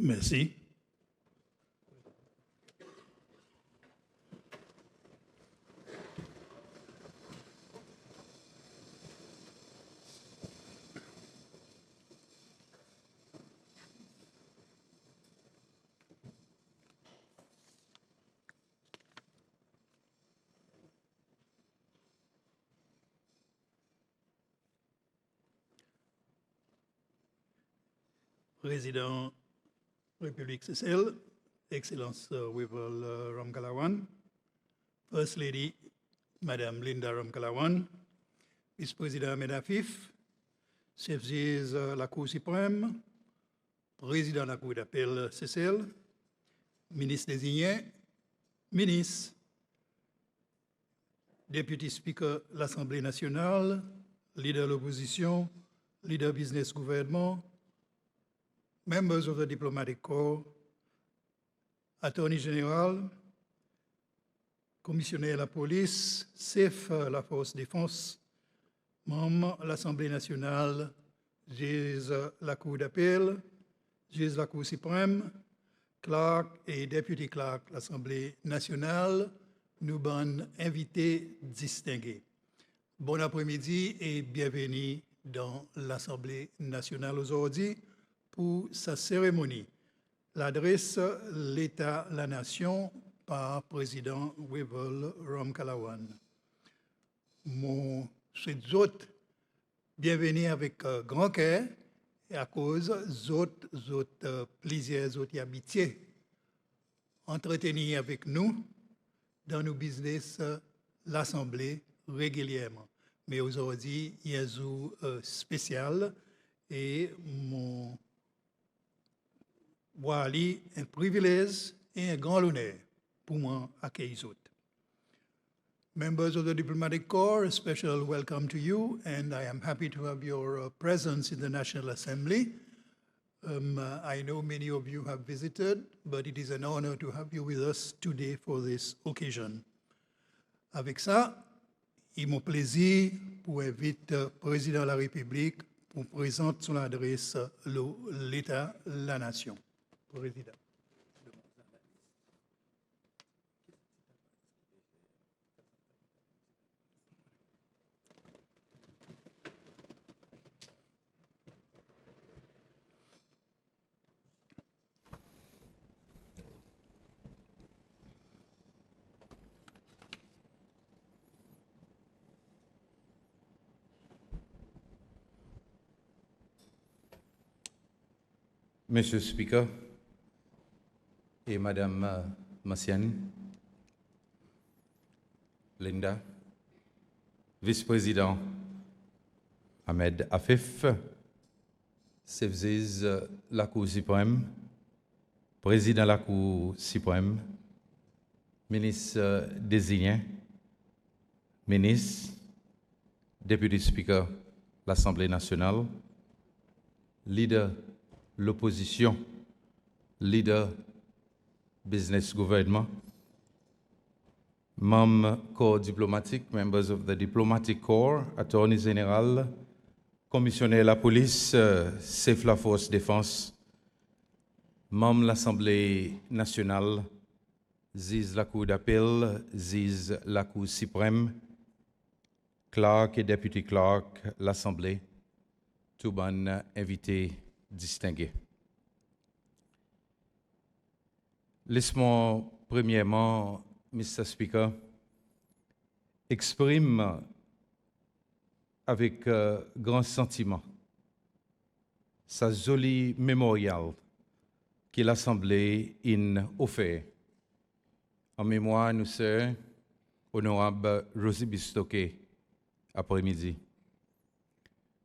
Merci. Président République Seychelles, Excellence Wival Ramkalawan, First Lady Madame Linda Ramkalawan, Vice-président Ahmed Afif, chef juge la Cour suprême, président de la Cour d'appel Seychelles, ministre désigné, ministre, Deputy Speaker de l'Assemblée nationale, leader de l'opposition, leader business gouvernement, members of the diplomatic corps, Attorney General, commissionnaire de la police, chef la force défense, membre de l'Assemblée nationale, juge la Cour d'appel, juge la Cour suprême, clerk et deputy clerk de l'Assemblée nationale, nous bonnes invités distingués. Bon après-midi et bienvenue dans l'Assemblée nationale aujourd'hui pour sa cérémonie. L'adresse l'État, la Nation par président Wival Ramkalawan. Mon souhaite autres bienvenue avec grand cœur et à cause d'autres plaisirs, d'autres amitiés entretenir avec nous dans nos business l'Assemblée régulièrement. Mais aujourd'hui, il y a un jour spécial et mon Wali, un privilège et un grand honneur pour moi accueillir les autres. Members of the diplomatic corps, a special welcome to you, and I am happy to have your presence in the National Assembly. I know many of you have visited, but it is an honor to have you with us today for this occasion. Avec ça, il est mon plaisir pour inviter le président de la République pour présenter son adresse l'État, la Nation. Président. Monsieur le Speaker et Madame Massiani, Linda, Vice-président Ahmed Afif, chef juge la Cour suprême, président de la Cour suprême, ministre désigné, ministre, Deputy Speaker de l'Assemblée nationale, leader l'opposition, leader business gouvernement, membres corps diplomatique, members of the diplomatic corps, attorney général, commissionnaire de la police, chef la force défense, membre de l'Assemblée nationale, juge la Cour d'appel, juge la Cour suprême, clerk et deputy clerk l'Assemblée, tout bon invité distingué. Laisse-moi premièrement, Mr. Speaker, exprime avec grand sentiment sa jolie mémorial que l'Assemblée a offert en mémoire de nous sœurs honorable Rosie Bistoké après-midi.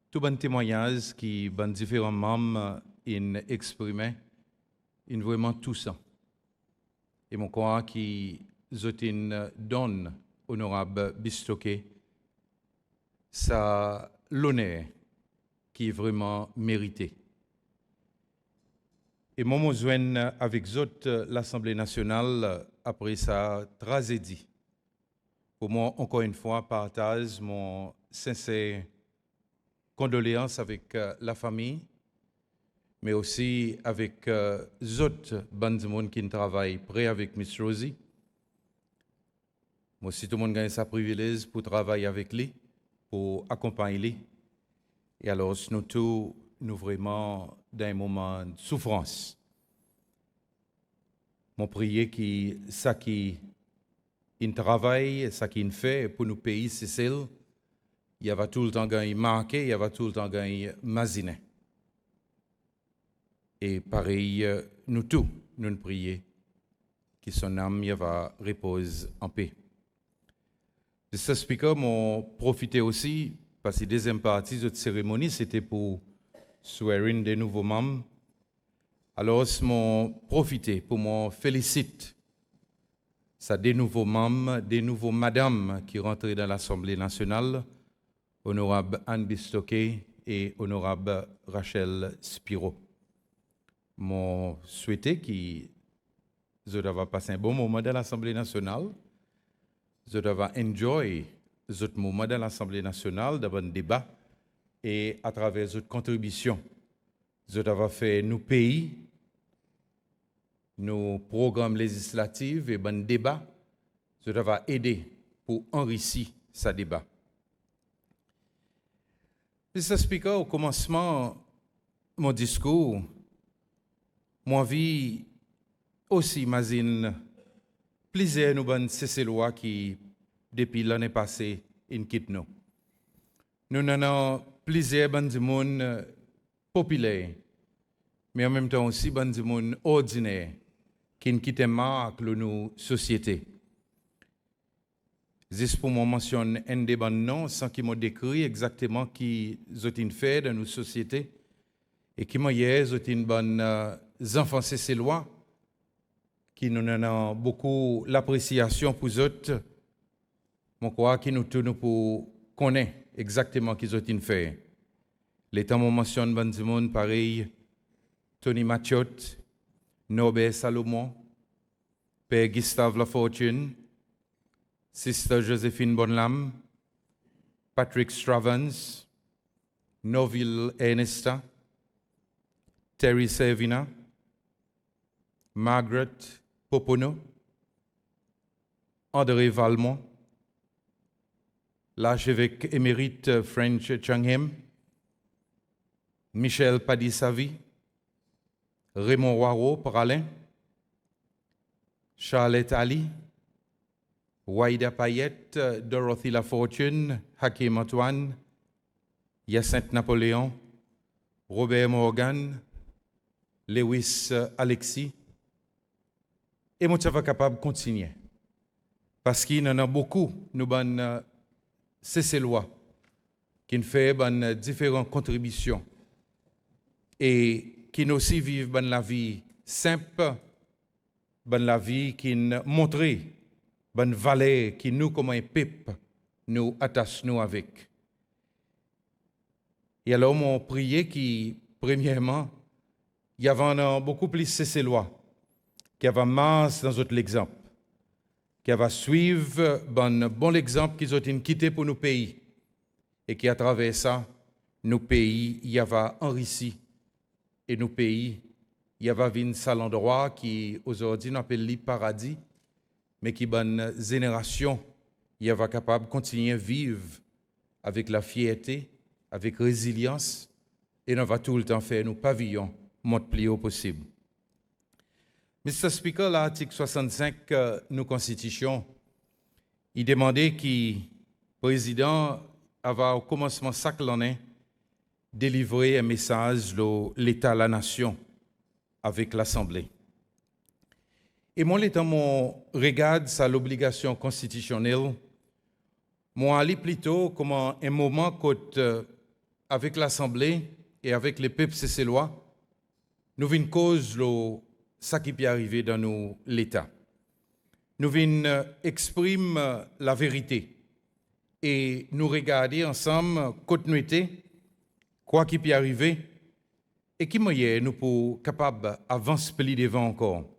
Tout bon témoignage qui bon différents membres ont exprimé, in vraiment tout ça. Et mon crois qui zotin donne honorable Bistoké ça l'honneur qui est vraiment mérité. Et moi, je joins avec l'Assemblée nationale après sa tragédie. Pour moi, encore une fois, partage mon sincère condoléance avec la famille, mais aussi avec d'autres bandes de monde qui travaillent près avec Miss Rosie. Moi aussi, tout le monde gagne sa privilège pour travailler avec lui, pour accompagner lui. Et alors, nous tous, nous vraiment dans un moment de souffrance. Mon prier qui ça qui il travaille, ça qu'il fait pour nos pays, c'est celle. Il y avait tout le temps gagné marqué, il y avait tout le temps gagné masiné. Et pareil, nous tous, nous prions que son âme y va repose en paix. De ce speaker m'ont profité aussi, parce que la deuxième partie de cette cérémonie, c'était pour swearing des nouveaux membres. Alors, m'ont profité pour m'en féliciter. Ça des nouveaux membres, des nouveaux madames qui rentrent dans l'Assemblée nationale, honorable Anne Bistoquet et honorable Rachel Spiro. M'ont souhaité qu'ils doivent passer un bon moment dans l'Assemblée nationale. Je dois enjoy ce moment dans l'Assemblée nationale, dans un débat, et à travers cette contribution, je dois faire nos pays, nos programmes législatifs et un débat, je dois aider pour enrichir ce débat. Mr. Speaker, au commencement de mon discours, moi vie aussi imagine plaisir nous ban cessez-loi qui depuis l'année passée in quitte nous. Nous avons plaisir ban du monde populaire, mais en même temps aussi ban du monde ordinaire qui ne quitte marque nos sociétés. Juste pour moi mentionner un des bons noms sans qu'ils me décrit exactement qui ont fait dans nos sociétés et qui m'ont été bonnes enfants cessez-loi qui nous avons beaucoup l'appréciation pour eux. Je crois que nous tous pour connaître exactement qui ont fait. Les temps mentionne ban du monde pareil, Tony Machotte, Norbert Salomon, Père Gustave Lafortune, Sister Joséphine Bonlam, Patrick Stravans, Noville Ernesta, Terry Servina, Margaret Popono, André Valmont, l'archevêque émérite French Changham, Michel Padissavi, Raymond Waro Pralin, Charlotte Ali, Waïda Payette, Dorothy Lafortune, Hakim Antoine, Hyacinthe Napoléon, Robert Morgan, Lewis Alexis, et moi, je suis capable de continuer. Parce qu'il y en a beaucoup, nous avons ces lois qui nous font différentes contributions et qui nous aussi vivent la vie simple, la vie qui nous montre bonne valeur qui nous, comme un peuple, nous attachons avec. Et alors, mon prier qui, premièrement, il y avait beaucoup plus ces lois, qui avaient masse dans notre exemple, qui avaient suivre bon exemple qu'ils ont quitté pour nos pays, et qui, à travers ça, nos pays, il y avait enrichi, et nos pays, il y avait un seul endroit qui, aujourd'hui, on appelle le paradis, mais qui, bonne génération, il y avait capable de continuer à vivre avec la fierté, avec résilience, et on va tout le temps faire nos pavillons, le plus haut possible. Mr. Speaker, l'article 65 de nos constitutions, il demandait que le président avait au commencement de chaque année délivrer un message de l'État, la nation, avec l'Assemblée. Et moi, l'état, mon regarde ça l'obligation constitutionnelle, moi, allais plutôt comme un moment avec l'Assemblée et avec les peuples cessélois, nous venons cause ce qui peut arriver dans l'État. Nous venons exprimer la vérité et nous regarder ensemble, continuité, quoi qui peut arriver, et qui moyen nous pour capable avancer plus devant encore.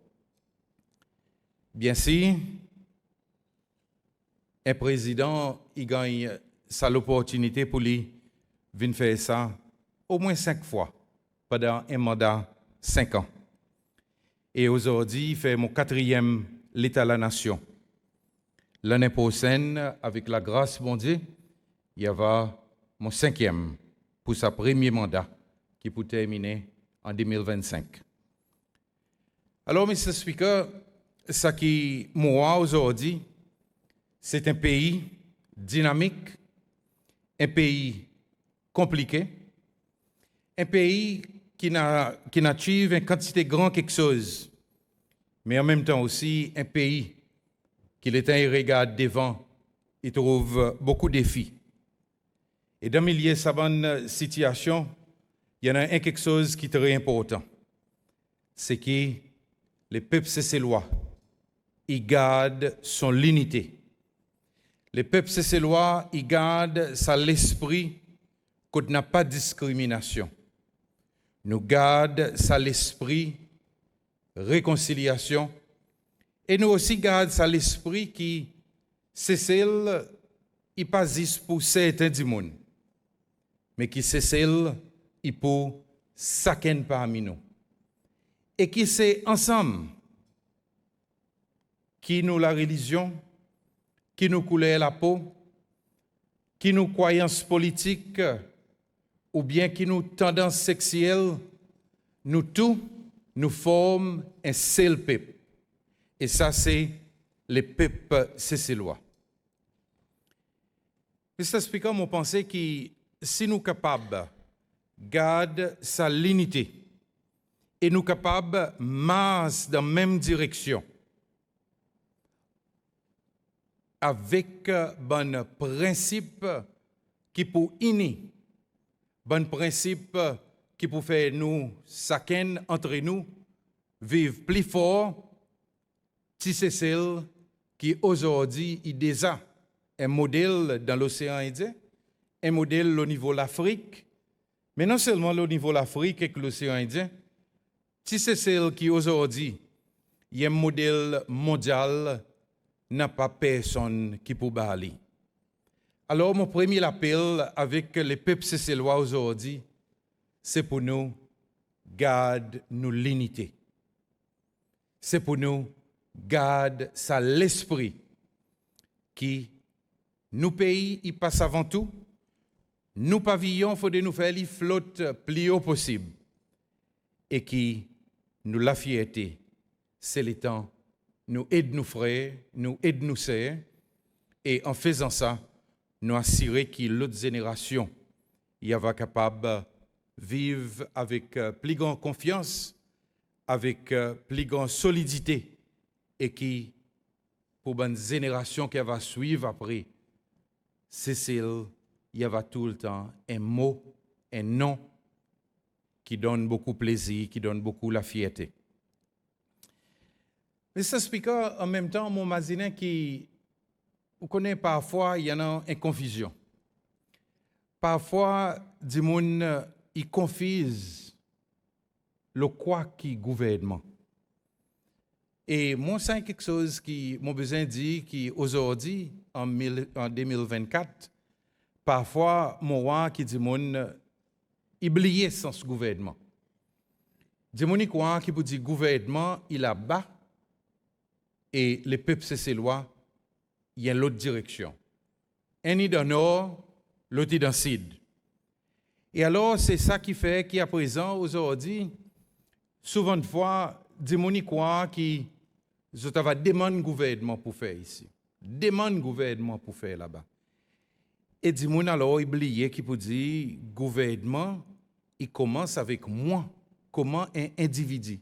Bien sûr, un président, il gagne l'opportunité pour lui venir faire ça au moins 5 fois pendant un mandat 5 ans. Et aujourd'hui, il fait mon 4e l'État de la Nation. L'année prochaine, avec la grâce de mon Dieu, il y aura mon 5e pour sa premier mandat qui peut terminer en 2025. Alors, Mr. Speaker, ce qui moi aujourd'hui, c'est un pays dynamique, un pays compliqué, un pays qui n'achieve une quantité grande quelque chose, mais en même temps aussi un pays qui l'État regarde devant, il trouve beaucoup de défis. Et dans le milieu de cette situation, il y en a quelque chose qui est très important. C'est que les peuples cécélois, ils gardent son unité. Les peuples cécélois, ils gardent l'esprit qu'on n'a pas de discrimination. Nous gardons l'esprit réconciliation. Et nous aussi gardons l'esprit qui, Cécile, il pas juste pour certains du monde, mais qui Cécile, il pour chacun parmi nous. Et qui c'est ensemble qui nous la religion, qui nous couleur la peau, qui nous croyances politiques, ou bien qui nous tendances sexuelles, nous tous, nous formons un seul peuple. Et ça, c'est le peuple cécélois. Mr. Speaker, moi, pense que si nous sommes capables de garder sa unité et nous sommes capables de marcher dans la même direction, avec bon principe qui peut unir, bon principe qui peut faire nous, chacun entre nous, vivre plus fort, si c'est celle qui aujourd'hui est déjà un modèle dans l'océan Indien, un modèle au niveau de l'Afrique, mais non seulement au niveau de l'Afrique et de l'océan Indien, si c'est celle qui aujourd'hui est un modèle mondial, n'a pas personne qui peut parler. Alors, mon premier appel avec les peuples cécélois aujourd'hui, c'est pour nous garder nos l'unité. C'est pour nous garder ça l'esprit qui nous pays, il passe avant tout. Nous pavillons, il faut de nous faire les flottes plus haut possible. Et qui nous la fierté, c'est le temps. Nous aide nos frères, nous aide nos sœurs, et en faisant ça, nous assurer que l'autre génération y va capable de vivre avec plus grande confiance, avec plus grande solidité, et qui, pour une génération qui va suivre après, Cécile, il y aura tout le temps un mot, un nom qui donne beaucoup de plaisir, qui donne beaucoup la fierté. Mr. Speaker, en même temps, mon imagine qui, vous connaissez parfois, il y en a une confusion. Parfois, des gens, ils confusent le quoi qui gouvernement. Et moi, c'est quelque chose qui m'a besoin de dire qu'aujourd'hui, en 2024, parfois, moi, qui dit mon oublier ce gouvernement. Des gens quoi qui peut dire gouvernement, il a bas. Et les peuples cécélois, il y a l'autre direction. Un est dans le nord, l'autre est dans le sud. Et alors, c'est ça qui fait qu'à présent, aujourd'hui, souvent de fois, des gens quoi qui demandent gouvernement pour faire ici. Demande gouvernement pour faire là-bas. Et des gens alors oublier qui peut dire gouvernement, il commence avec moi, comment un individu.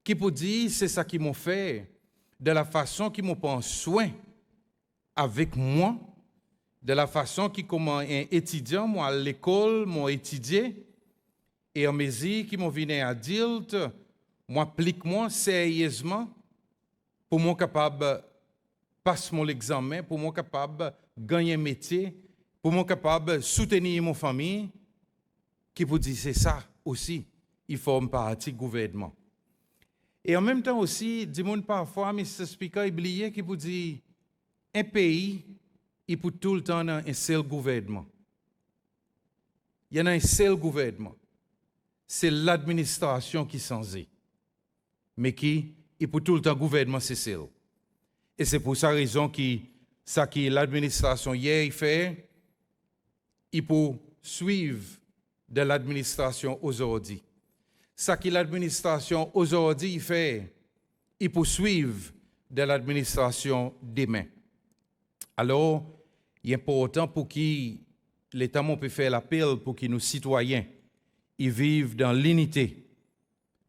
Qui peut dire c'est ça qui m'a fait, de la façon qui me prend soin avec moi, de la façon qui, comme un étudiant, moi à l'école, moi étudié, et en mesure qui m'ont venu adulte, moi applique-moi sérieusement pour moi capable passer mon examen, pour moi capable gagner un métier, pour moi capable soutenir mon famille, qui vous dit c'est ça aussi, il forme partie du gouvernement. Et en même temps aussi, du monde parfois, Mr. Speaker, oublié qui vous dit un pays, il peut tout le temps avoir un seul gouvernement. Il y en a un seul gouvernement. c'est l'administration qui s'en est, mais qui, et pour tout le temps, gouvernement, c'est celle. Et c'est pour sa raison que ça que l'administration hier fait, il peut suivre de l'administration aujourd'hui. Ça que l'administration aujourd'hui fait, il peut suivre de l'administration demain. Alors, il est important pour que l'État peut faire l'appel pour que nos citoyens ils vivent dans l'unité.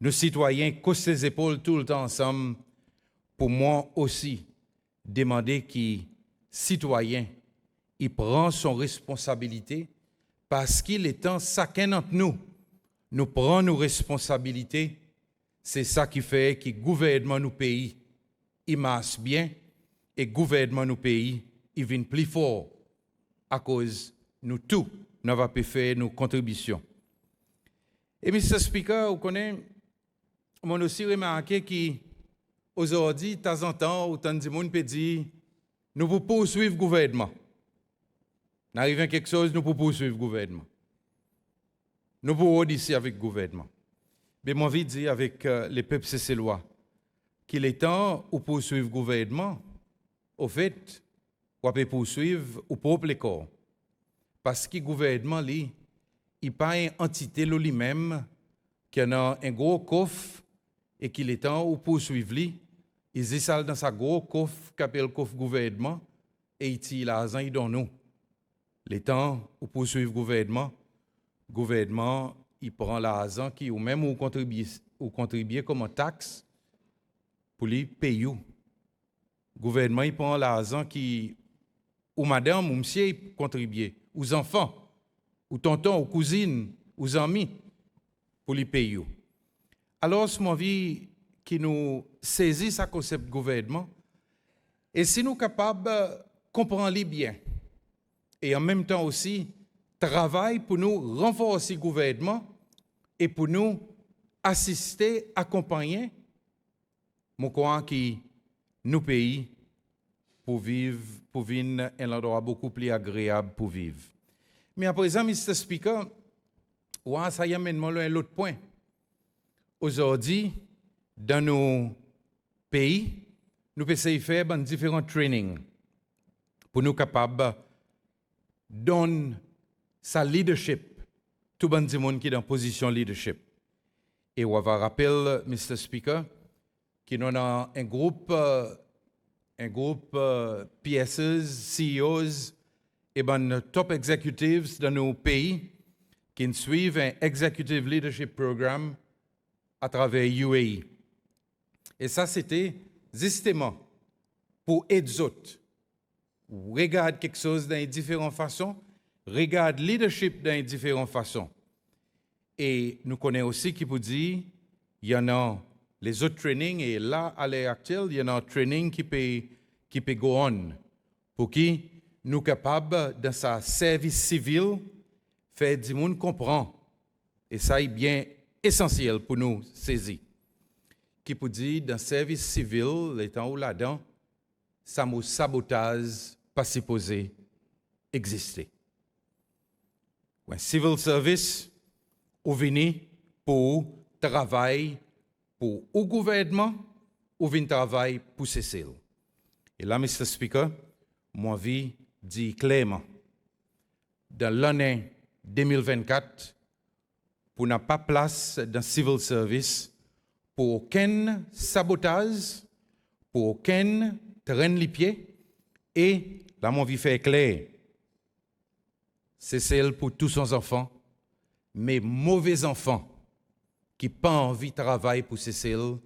Nos citoyens causent les épaules tout le temps ensemble. Pour moi aussi, demander que citoyen il prend son responsabilité parce qu'il est temps chacun d'entre nous prend nos responsabilités. C'est ça qui fait que le gouvernement nous pays il marche bien et le gouvernement nous pays il vient plus fort à cause nous tous n'avons pas fait nos contributions. Et Mr. Speaker, vous connaissez, on a aussi remarqué qu'aujourd'hui, de temps en temps, autant de monde peut dire, nous pouvons poursuivre le gouvernement. N'arrive à quelque chose, nous pouvons poursuivre le gouvernement. Nous pouvons ici avec le gouvernement. Mais moi, je veux dire avec les peuples cécélois qu'il est temps de poursuivre le gouvernement. Au fait, on peut poursuivre au propre corps. Parce que le gouvernement, il n'est pas une entité lui-même qui a un gros coffre et qu'il est temps de poursuivre lui. Il s'installe dans sa gros coffre, qui appelle le coffre gouvernement, et il tire l'argent, il donne nous. Le temps de poursuivre le gouvernement, il prend l'argent qui, ou même ou contribuer comme une taxe pour lui payer. Le gouvernement, il prend l'argent qui, ou madame, ou monsieur, il contribue, aux enfants, ou tonton, ou cousine, aux amis, pour les payer. Alors, c'est mon vie qui nous saisit ce concept de gouvernement. Et si nous sommes capables de comprendre bien, et en même temps aussi, travailler pour nous renforcer le gouvernement et pour nous assister, accompagner, je crois que nos pays pour vivre un endroit beaucoup plus agréable pour vivre. Mais à présent, Mr. Speaker, ça y amène à l'autre point. Aujourd'hui, dans nos pays, nous essayons de faire différents trainings pour nous capables de donner sa leadership, tout le monde qui est dans position leadership. Et on va rappeler, Mr. Speaker, qu'il y a un groupe PSs, CEOs et top executives dans nos pays qui suivent un Executive Leadership Program à travers UAE. Et ça, c'était justement pour aider les autres. Regarde quelque chose dans différentes façons, regarde leadership dans différentes façons. Et nous connaissons aussi qui peut dire, il y en a les autres trainings, et là, à l'heure actuelle, il y en a un training qui peut go on, pour qui nous sommes capables, dans sa service civil, faire du monde comprendre. Et ça est bien essentiel pour nous saisir. Qui peut dire, dans le service civil, les temps où là-dedans, ça me sabotage pas supposé exister. Un civil service, ou venir pour travailler pour le gouvernement, ou venir travailler pour Cécile. Et là, Mr. Speaker, moi, je dis clairement, dans l'année 2024, pour n'a pas place dans le civil service, pour aucun sabotage, pour aucun traîne les pieds, et là, mon vie fait clair. C'est celle pour tous ses enfants, mais mauvais enfants qui n'ont pas envie de travailler pour celle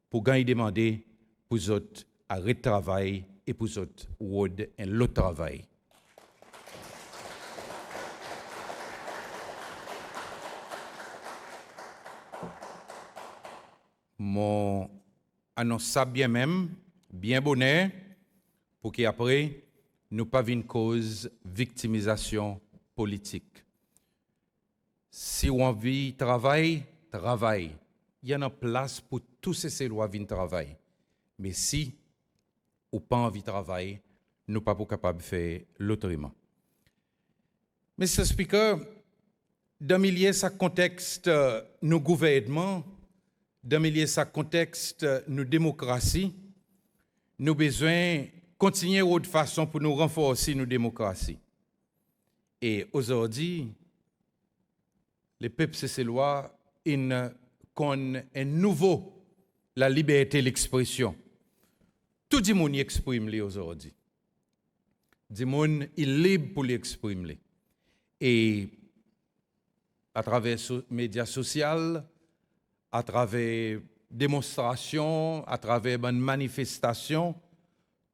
pour gagner demander pour les autres arrêter de travail et pour les autres un autre travail. Mon annonce ça bien même, bien bonheur, pour qu'après, nous pas une cause victimisation politique. Si on veut travail. Il y en a place pour tous ces lois de travail. Mais si on n'a pas envie de travailler, nous ne sommes pas capables de faire l'autrement. Mr. Speaker, dans ce contexte, nos gouvernements, dans ce contexte, nos démocraties, nous avons besoin de continuer de façon pour nous renforcer nos démocraties. Et aujourd'hui, les peuples cécélois connaissent un nouveau la liberté de l'expression. Tout le monde exprime aujourd'hui. Tout le monde est libre pour l'exprimer. Et à travers les médias sociaux, à travers démonstrations, à travers une manifestation,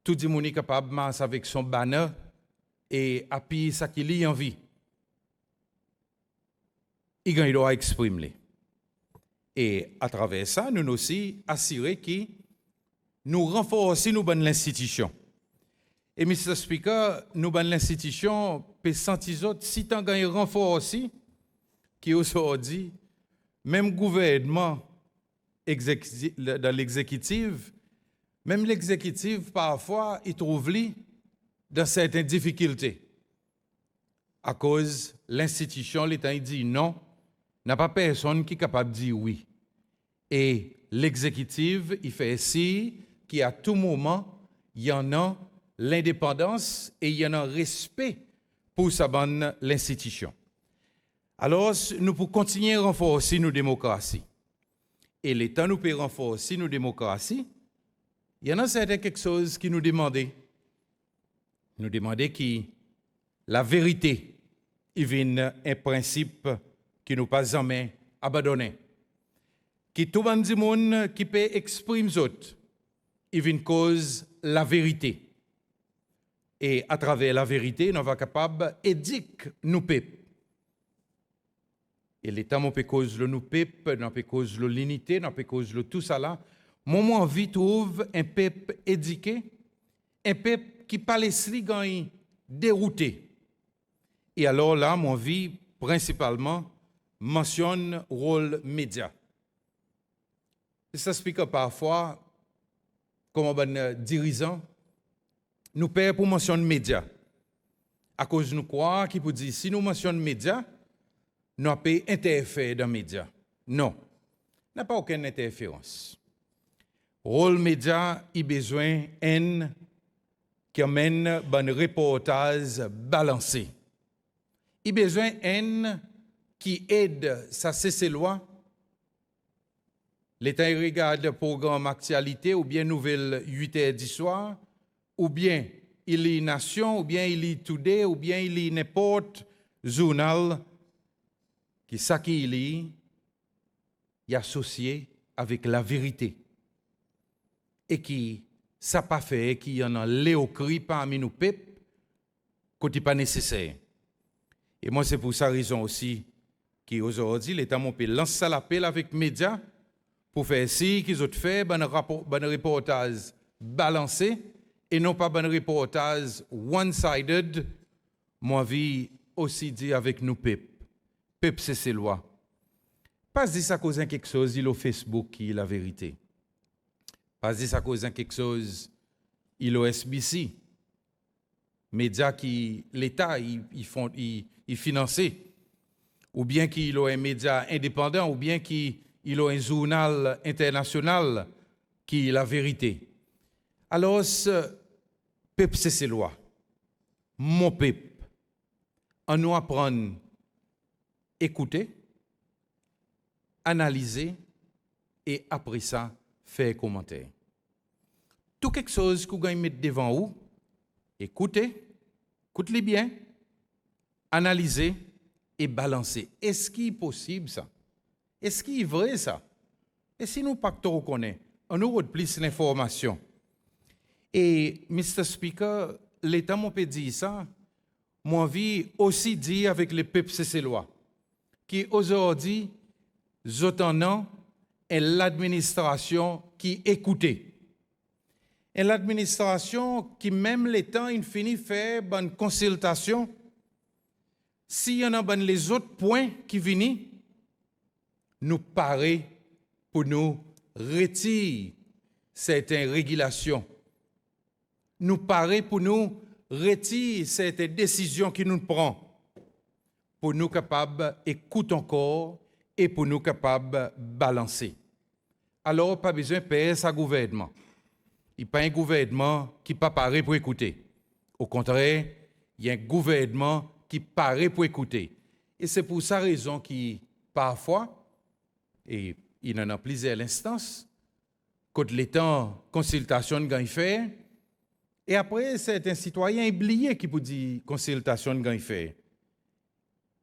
tout le monde est capable de marcher avec son banner et appuyer ce qu'il a envie. Il doit exprimer. Et à travers ça, nous aussi assurer que nous renforçons nos bonnes institutions. Et Mr. Speaker, nos bonnes institutions peuvent sentir si tant gagne renfort aussi, qui aujourd'hui, même gouvernement dans l'exécutif, même l'exécutif parfois, il trouve dans certaines difficultés. À cause de l'institution, l'État dit non, n'a pas personne qui est capable de dire oui. Et l'exécutif, il fait ainsi qu'à tout moment, il y en a l'indépendance et il y en a respect pour sa bonne l'institution. Alors, nous pouvons continuer à renforcer nos démocraties. Et l'État nous peut renforcer nos démocraties. Il y en a certaines quelque chose qui nous demandait. Nous demandait que la vérité, il vient un principe qui nous pas jamais abandonné. Que tout le monde qui peut exprimer autres, il vient cause la vérité. Et à travers la vérité, nous sommes capables d'éduquer nos peuples. Et l'État nous peut cause le nous peuple, nous peut cause l'unité, nous peut cause le tout ça là. Moi, envie trouve un peuple éduqué, un peuple qui pas laissé gagner dérouté. Et alors là, mon vie principalement mentionne rôle média. Ça explique parfois comme un dirigeant nous paie pour mentionner média. À cause de nous croire qu'il peut dire si nous mentionnons média, nous avons interférer dans les médias. Non, n'a pas aucune interférence. Rôle média, il a besoin d'un qui amène un reportage balancé. Il a besoin d'un qui aide sa cécé-loi. L'État regarde le programme actualité ou bien nouvelle 8h du soir, ou bien il lit Nation, ou bien il lit Today, ou bien il lit n'importe journal qui ça qu'il lit est associé avec la vérité et qui ça pas fait qu'il y en a léocrit parmi nous peuples quand il pas nécessaire. Et moi c'est pour ça raison aussi qu'aujourd'hui l'État mon peut lancer l'appel avec les médias pour faire si qu'ils ont fait un reportage balancé et non pas un reportage one-sided. Moi vie aussi dit avec nous peuples. Peuple c'est ses lois. Pas dire ça cause quelque chose, il au Facebook qui est la vérité. Pas dire ça cause quelque chose, il au SBC. Médias qui l'État il financé. Ou bien qu'il a un média indépendant, ou bien qu'il a un journal international qui est la vérité. Alors, peuple c'est ses lois. Mon peuple. On nous apprend écouter, analyser et après ça, faire commentaire. Tout quelque chose que vous gagnez mettre devant vous, écoutez, écoutez bien, analysez et balancez. Est-ce qu'il est possible ça? Est-ce qu'il est vrai ça? Et si nous pas trop connaissons, on nous donne plus d'informations. Et Mr. Speaker, l'État m'a dit ça, moi envie aussi dit avec les peuples cécélois qui aujourd'hui, j'entends est l'administration qui écoutait. Et l'administration qui, même l'État, il finit faire une consultation. S'il y en a les autres points qui viennent, nous paraît pour nous retirer certaines régulations. Nous paraît pour nous retirer certaines décisions qui nous prend. pour nous capables d'écouter encore et pour nous capables de balancer. Alors, pas besoin de payer sa gouvernement. Il n'y a pas un gouvernement qui n'est pas paré pour écouter. Au contraire, il y a un gouvernement qui paraît pour écouter. Et c'est pour sa raison qui, parfois, et il en a plusieurs instances, quand l'État consultation gagne fait, et après, c'est un citoyen oublié qui peut dire consultation gagne fait.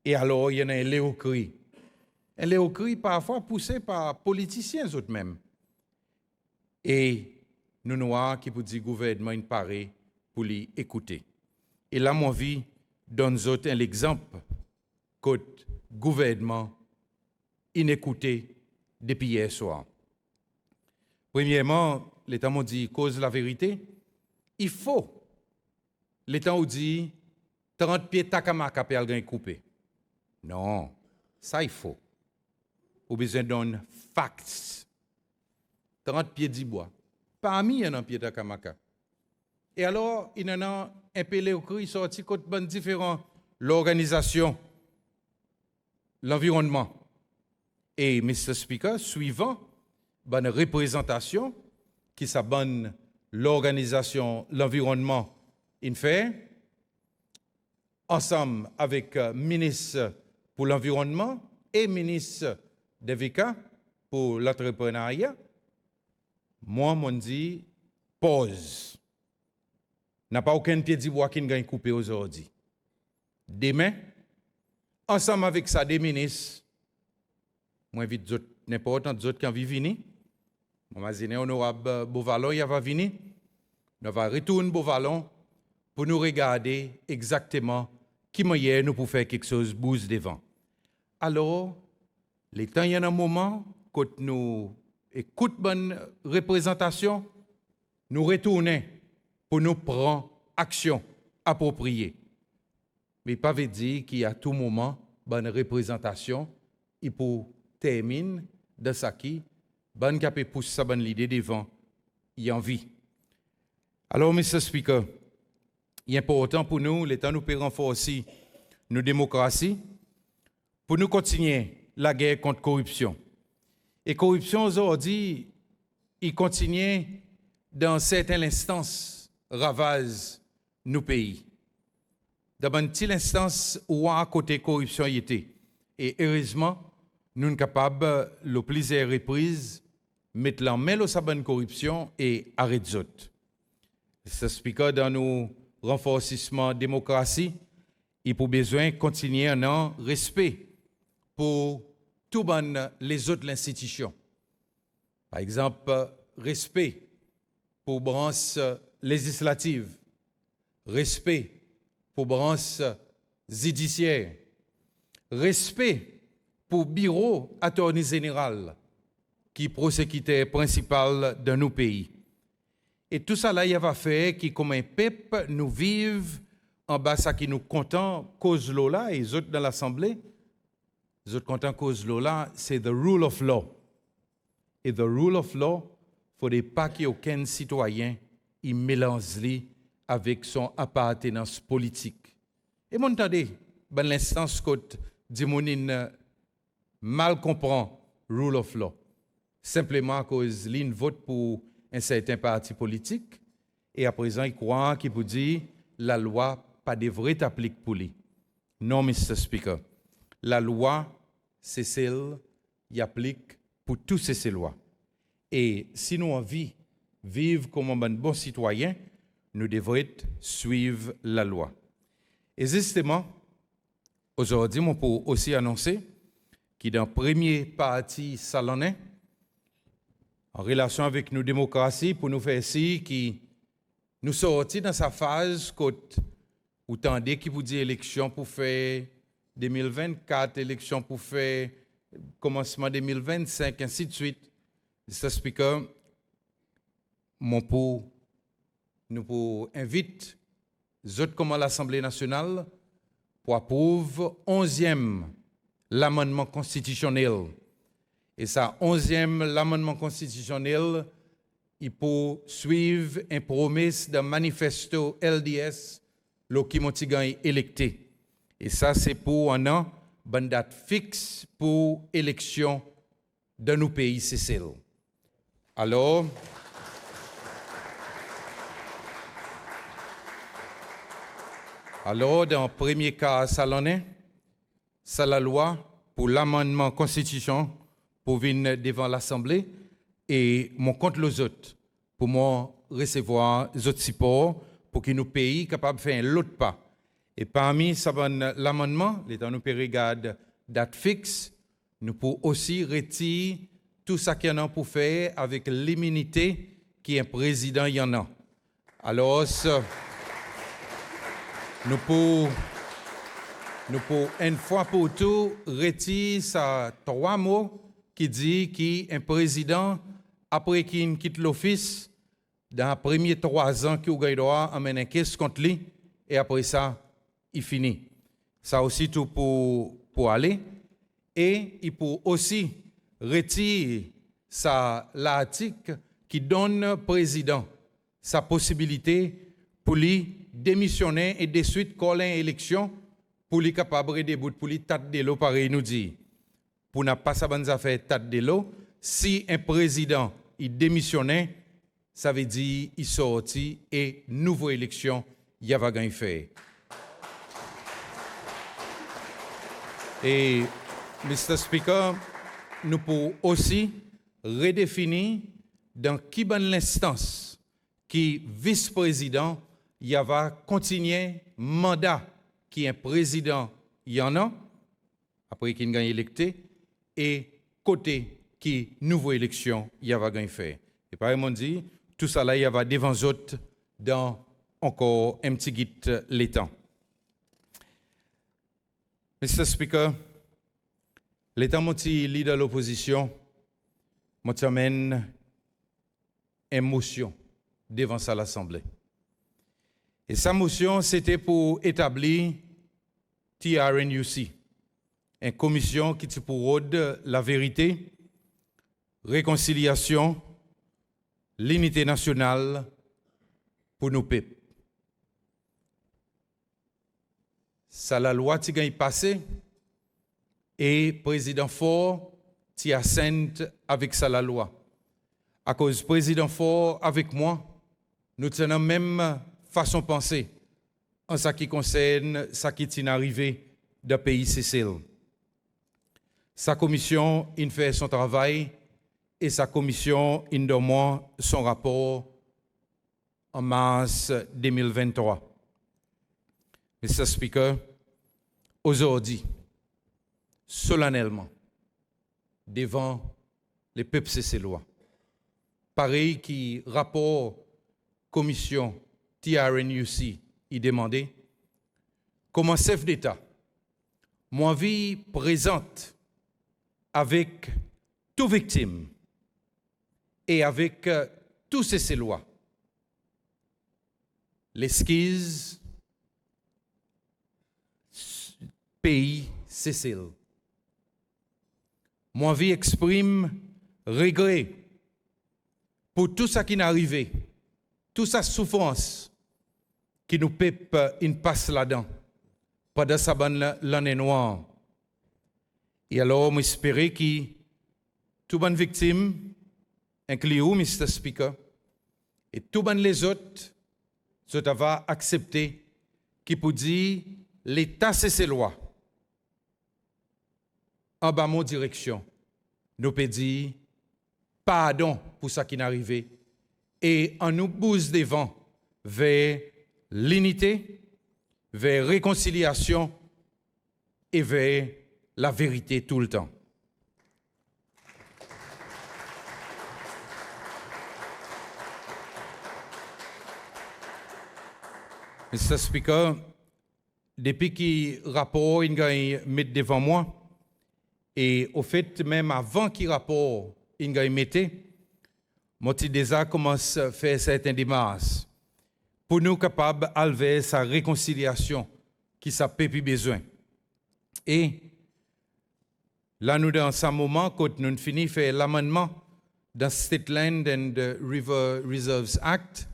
Et alors, il y en a un léocrit. Un léocrit parfois poussé par politiciens eux-mêmes. Et nous noirs qui peut dire gouvernement il paraît pour les écouter. Et là, mon vie donne un exemple que gouvernement inécouté depuis hier soir. Premièrement, l'État m'a dit cause la vérité. Il faut. L'État m'a dit 30 pieds takamaka pour aller couper. Non, ça il faut. Ou besoin d'un facts. 30 pieds d'ibois. Parmi il y en a un pied takamaka. Et alors, il y en a un peu les sorti contre ben différents l'organisation, l'environnement. Et Mr. Speaker, suivant une représentation qui s'abonne l'organisation, l'environnement, il fait, ensemble avec ministre pour l'environnement et ministre DVK pour l'entrepreneuriat, moi, m'on dit, pause. N'a pas aucun pied d'ivoire qui gagne coupé aujourd'hui. Demain, ensemble avec ça, des ministres, moi, invite n'importe qui d'autres qui ont venir. Moi, imagine, honorable Beauvalon, il va venir. Nous va retourner Beauvalon pour nous regarder exactement qui moyen nous pour faire quelque chose bouge devant. Alors, les temps, il y a un moment, quand nous écoutons bonne représentation, nous retournons pour nous prendre action appropriée. Mais pas veut dire qu'il y a à tout moment bonne représentation et pour terminer de ça qui bonne capé pousse sa bonne idée devant y en vie. Alors, Mr. Speaker, il est important pour nous, l'État nous peut renforcer nos démocraties pour nous continuer la guerre contre la corruption. Et corruption aujourd'hui, il continue dans certaines instances ravage nos pays. Dans une petite instance où à côté corruption y était. Et heureusement, nous sommes capables, le plusieurs reprises, mettre la main sur la corruption et arrêter les autres. Ça explique dans nos renforcements de démocratie, il faut besoin de continuer un respect pour toutes les autres institutions. Par exemple, respect pour branche législative, respect pour branche judiciaire, respect pour bureau attorney général qui est prosécuteur principal de nos pays. Et tout ça là, il va faire qui comme un peuple nous vivent en bas ça qui nous content cause là et les autres dans l'assemblée, les autres contents cause là, c'est the rule of law. Et the rule of law, il ne faut pas qu'aucun citoyen il mélange avec son appartenance politique. Et mon attendez, ben l'instance côte Dimonine mal comprend rule of law. Simplement à cause l'une vote pour un certain parti politique et à présent il croit qu'il peut dire la loi pas devrait s'appliquer pour lui. Non, Mr. Speaker. La loi, c'est celle qui applique pour tous ces lois. Et si nous envie vivre comme un bon citoyen, nous devons suivre la loi. Et justement, aujourd'hui, on peut aussi annoncer que dans la première partie salonnée, en relation avec nos démocraties, pour nous faire ici, qui nous sortis dans sa phase où tendez qui vous dit élection pour faire 2024, élection pour faire commencement 2025, ainsi de suite. Mr. Speaker, nous invitons les autres comme l'Assemblée nationale pour approuver 11e l'amendement constitutionnel. Et ça, 11e l'amendement constitutionnel, il peut suivre une promesse d'un manifesto LDS, le qui est électé. Et ça, c'est pour un an, bonne date fixe pour élection dans nos pays, c'est celle. Alors, dans le premier cas, ça l'en est, c'est la loi pour l'amendement constitution pour venir devant l'Assemblée et mon compte les autres pour moi recevoir les autres supports pour que nos pays capables de faire l'autre pas. Et parmi l'amendement, l'État nous peut regarder date fixe, nous pouvons aussi retirer tout ça qu'il y en a pour faire avec l'immunité qui est un président il y en a. Alors, nous pouvons une fois pour tout retirer ces 3 mots qui dit qu'un président, après qu'il quitte l'office, dans les premiers 3 ans qu'il a droit à mener une caisse contre lui, et après ça, il finit. Ça aussi tout pour aller. Et il peut aussi retirer l'article qui donne au président sa possibilité pour lui démissionner et de suite coller une élection pour lui capable de bout pour lui tête de l'eau pareil nous dit. Pour ne pas savoir affaire tête de l'eau, si un président il démissionnait, ça veut dire il sorti et nouvelle élection il y a gagné fait. Et Mr. Speaker, nous pouvons aussi redéfinir dans qui bonne l'instance qui vice-président il va continuer mandat qui est président il y en a après qu'il gagne électé et côté qui nouvelle élection il va gagner fait. Et par exemple dit tout ça là il va devant autres dans encore un petit guide l'état. Mr. Speaker, l'État moti leader de l'opposition m'a amène une motion devant ça l'Assemblée. Et sa motion, c'était pour établir TRNUC, une commission qui pour rôle la vérité, réconciliation, l'unité nationale pour nos peuples. Ça la loi qui est passée et président Ford qui assente avec ça la loi. À cause président Ford avec moi, nous tenons même façon de penser en ce qui concerne ce qui est arrivé dans le pays Sicile. Sa commission il fait son travail et sa commission il donne son rapport en mars 2023. Mr. Speaker, aujourd'hui, solennellement, devant les peuples siciliens, pareil qui rapport commission TRNUC y demandait, comment chef d'État, moi vie présente avec toutes victimes et avec tous ces Siciliens, l'esquisse pays Sicile. Moi vie exprime regret pour tout ça qui n'est arrivé, toute sa souffrance qui nous peuple une passe là-dedans pendant sa bonne l'année noire. Et alors, j'espère que toutes bonnes victimes, incluant Mr. Speaker, et toutes les autres, va accepter qui peut dire l'État c'est ses lois. En bas mon direction, nous peut dire pardon pour ça qui n'est arrivé et on nous pousse devant vers l'unité, vers réconciliation et vers la vérité tout le temps. Mr. Speaker, depuis que le rapport est mis devant moi, et au fait, même avant que le rapport soit mis, moi déjà commencé à faire certaines démarches pour nous capables d'enlever sa réconciliation qui ça peut plus besoin. Et là, nous, dans ce moment, quand nous finissons de faire l'amendement dans State Land and River Reserves Act,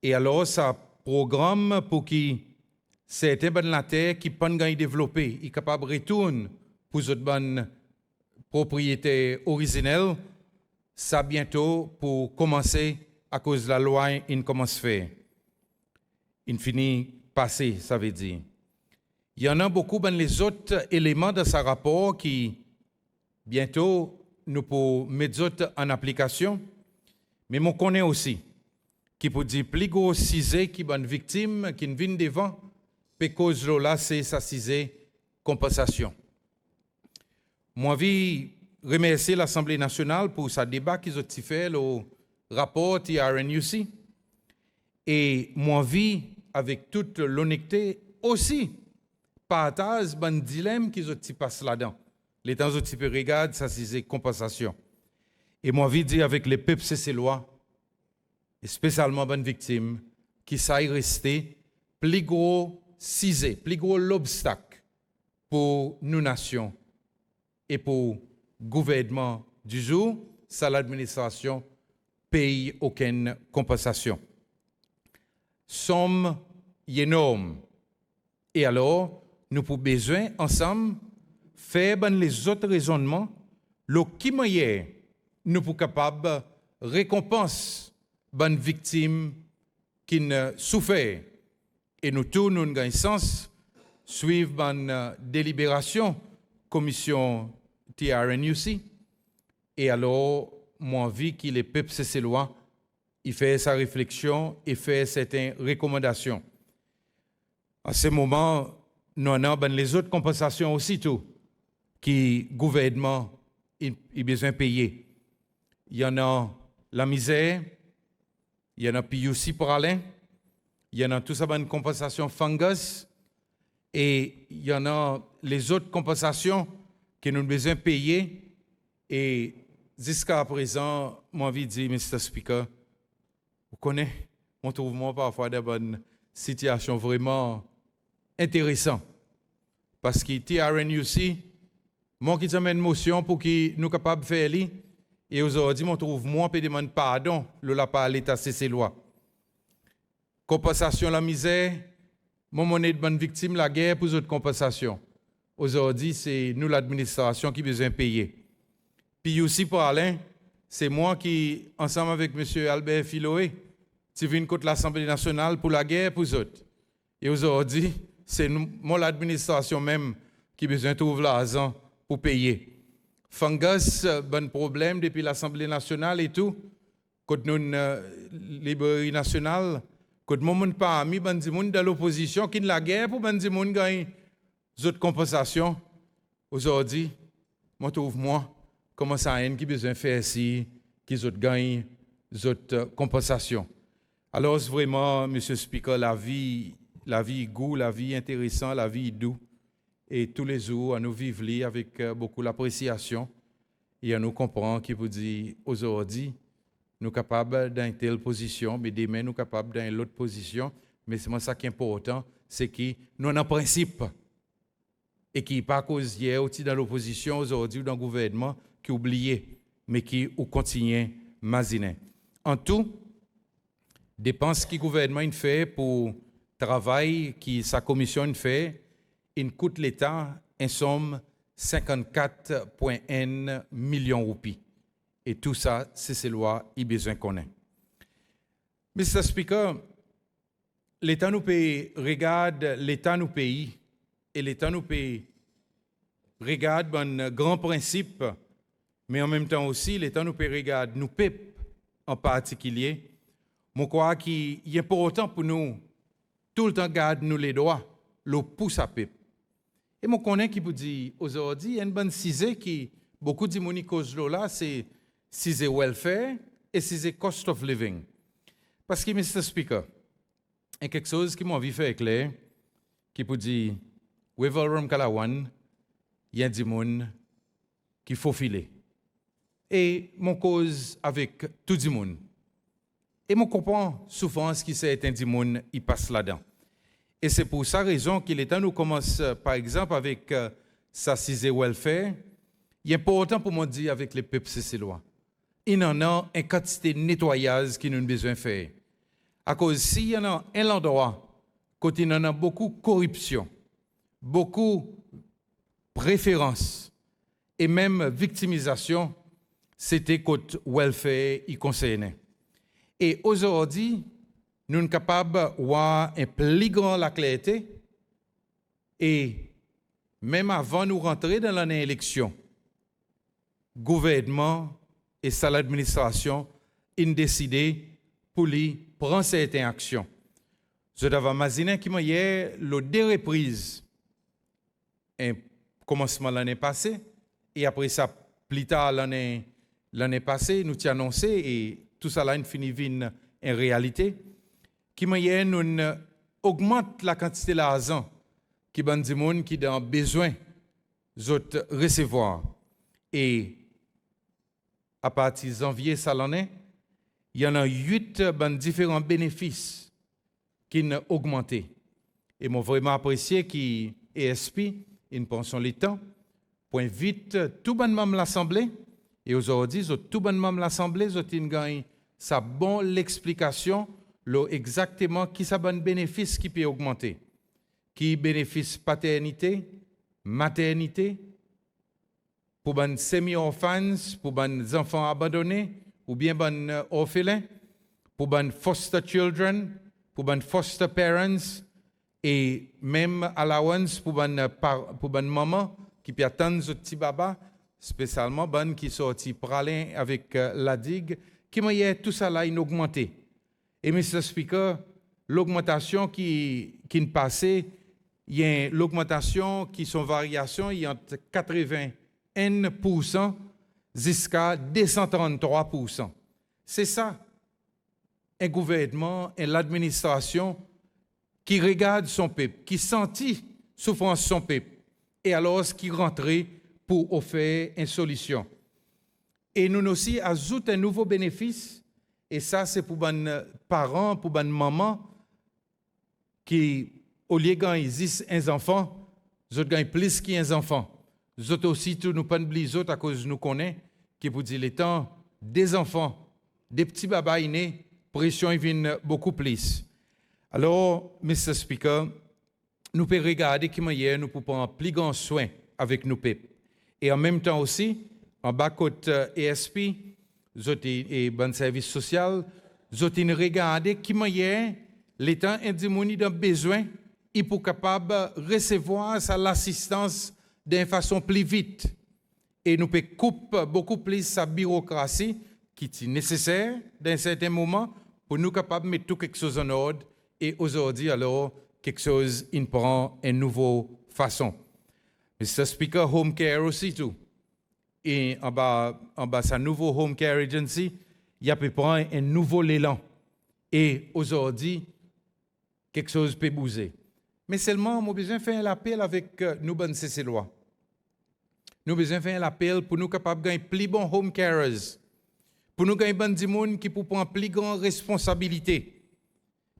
et alors, ça programme pour que c'est un bon la terre qui pas gagner développé, il est capable de retourner pour cette bonne propriété originelle, ça bientôt pour commencer à cause de la loi, il commence à faire. Il finit passer, ça veut dire. Il y en a beaucoup dans les autres éléments de ce rapport qui bientôt nous pouvons mettre en application, mais on connaît aussi qui peut dire plus gros cisé qui bonne victime qui ne vient devant, parce que là c'est sa cisé compensation. Moi vie remercier l'Assemblée nationale pour ce débat qu'ils ont fait le rapport TRNUC et moi vie avec toute l'honnêteté aussi partage ban dilemme qu'ils ont passé là-dedans. Les temps où tu peux regarder ça c'est compensation. Et moi vie dire avec les peuples c'est loi et spécialement bonnes victimes qui s'aille rester plus gros cisé, plus gros l'obstacle pour nous nations et pour gouvernement du jour, ça l'administration paye aucune compensation. Somme énorme. Et alors, nous avons besoin ensemble faire les autres raisonnements, le qui moyen nous sommes capables de récompenser les victimes qui ne souffrent. Et nous tous, nous avons sens, suivre une délibération, commission TRNUC. Et alors, moi, vu que les peuples c'est loi, il fait sa réflexion et fait certaines recommandations. À ce moment, nous avons les autres compensations aussitôt qui le gouvernement a besoin de payer. Il y en a la misère, il y en a PUC pour Alain, il y en a tout ça, une compensation fungus, et il y en a les autres compensations que nous avons besoin de payer. Et jusqu'à présent, moi, envie de dire, Mr. Speaker, vous connaissez, on trouve moi parfois des bonnes situations vraiment intéressantes. Parce que TRNUC, moi qui amène une motion pour que nous capables de faire ça, et aujourd'hui, on trouve moi qui demande pardon, le la par l'État, c'est ses lois. Compensation la misère, mon monnaie de bonne victime, la guerre pour autres compensations. Aujourd'hui, c'est nous l'administration qui besoin de payer. Puis aussi pour Alain, c'est moi qui, ensemble avec M. Albert Filoé, suis venu contre l'Assemblée nationale pour la guerre pour autres. Et aujourd'hui, c'est moi l'administration même qui besoin de trouver l'argent pour payer. Fungus, bon problème depuis l'Assemblée nationale et tout. Quand nous, librairie nationale, quand nous n'avons pas mis ben di moun dans l'opposition qui la guerre pour ben di moun gagne d'autres compensations. Aujourd'hui, moi trouve moi comment ça y qui besoin de faire ici, qui autres gagnent d'autres compensations. Alors vraiment, Monsieur Speaker, la vie goût, la vie intéressante, la vie doux. Et tous les jours, à nous vivre avec beaucoup d'appréciation et à nous comprendre qu'il vous dit aujourd'hui, nous sommes capables d'une telle position, mais demain, nous sommes capables d'une autre position. Mais c'est ça qui est important, c'est que nous avons un principe et qui n'est pas à cause d'hier, aussi dans l'opposition, aujourd'hui, ou dans le gouvernement, qui oublié, mais qui continue à maziner. En tout, dépenses que le gouvernement fait pour le travail que sa commission fait, il coûte l'État en somme 54,1 millions de roupies. Et tout ça, c'est ces lois, il besoin qu'on ait. Mr. Speaker, l'État nous paye, regarde l'État nous paye, et l'État nous paye, regarde un grand principe, mais en même temps aussi, l'État nous paye, regarde nous paye en particulier. Je crois qu'il est important pour nous, tout le temps, garder nous les droits, le pouce à paix. Et je connais qui vous dit aujourd'hui, il y a une bonne cisée qui, beaucoup de gens qui causent là, c'est cisée welfare et cisée cost of living. Parce que, Mr. Speaker, il y a quelque chose qui m'a envie de faire clair, qui vous dit, Wevalram Kalawan, il y a des gens qui faut filer. Et mon cause avec tout le monde. Et je comprends souvent ce qui certains gens qui passent là-dedans. Et c'est pour ça raison que l'État nous commence, par exemple, avec sa cisée welfare. Il est important pour moi de dire avec les peuples cécélois. Il y en a une quantité de nettoyage qui nous besoin de faire. À cause s'il y en a un endroit côté il y a beaucoup de corruption, beaucoup de préférences et même victimisation, c'était côté welfare y concernait. Et aujourd'hui, nous sommes capables d'avoir un plus grand la clarté et même avant de rentrer dans l'année élection, gouvernement et l'administration ont décidé pour lui prendre certaines actions. Je devais imaginer qu'il y a eu deux reprises, un commencement l'année passée, et après ça, plus tard l'année passée, nous avons annoncé, et tout ça là, finit en réalité, qu'il y a nous augmente la quantité d'argent qui ban du monde qui ont besoin de recevoir. Et à partir de janvier, ça l'année, il y en a 8 différents bénéfices qui ont augmenté. Et moi vraiment apprécié qui ESP, une pension l'État, pour inviter tout le monde l'Assemblée. Et aujourd'hui, tout le monde l'Assemblée, ils ont gagné sa bonne l'explication, exactement qui ça bon bénéfice qui peut augmenter. Qui bénéfice paternité, maternité, pour les semi-orphans, pour les enfants abandonnés, ou bien les orphelins, pour les foster children, pour les foster parents, et même allowance pour les mamans qui peut attendre ce petit baba, spécialement les qui sont pralin avec la digue, qui m'a tout ça là augmenté. Et Mr. Speaker, l'augmentation qui passait, il y a l'augmentation qui sont variations, il y a entre 81% jusqu'à 233%. C'est ça, un gouvernement et l'administration qui regarde son peuple, qui sentit souffrance son peuple, et alors qui rentrait pour offrir une solution. Et nous aussi ajoutons un nouveau bénéfice, et ça c'est pour les parents, pour les mamans, qui au lieu de gagner 10 enfants, ils gagnent plus qu'un enfant. Ils aussi, tout nous pas oublier à cause de nous connaissons, qui vous dit les temps, des enfants, des petits babas nés, pression vient beaucoup plus. Alors, Mr. Speaker, nous pouvons regarder comment nous pouvons prendre plus grand soin avec nos peuples. Et en même temps aussi, en bas côté ESP, et bon service social, nous avons regardé comment l'État a besoin et pour capable recevoir l'assistance d'une façon plus vite. Et nous pouvons couper beaucoup plus sa bureaucratie qui est nécessaire dans un certain moment pour nous capables de mettre tout quelque chose en ordre. Et aujourd'hui, alors, quelque chose il prend une nouvelle façon. Mr. Speaker, Home Care aussi tout. Et en bas sa nouveau Home Care Agency, il y a peut prendre un nouveau élan. Et aujourd'hui, quelque chose peut bouger. Mais seulement, nous avons besoin de faire l'appel avec nous, bonnes CC-lois. Nous avons besoin de faire l'appel pour nous capables de gagner plus bons home carers. Pour nous gagner des gens qui peuvent prendre plus grande responsabilité.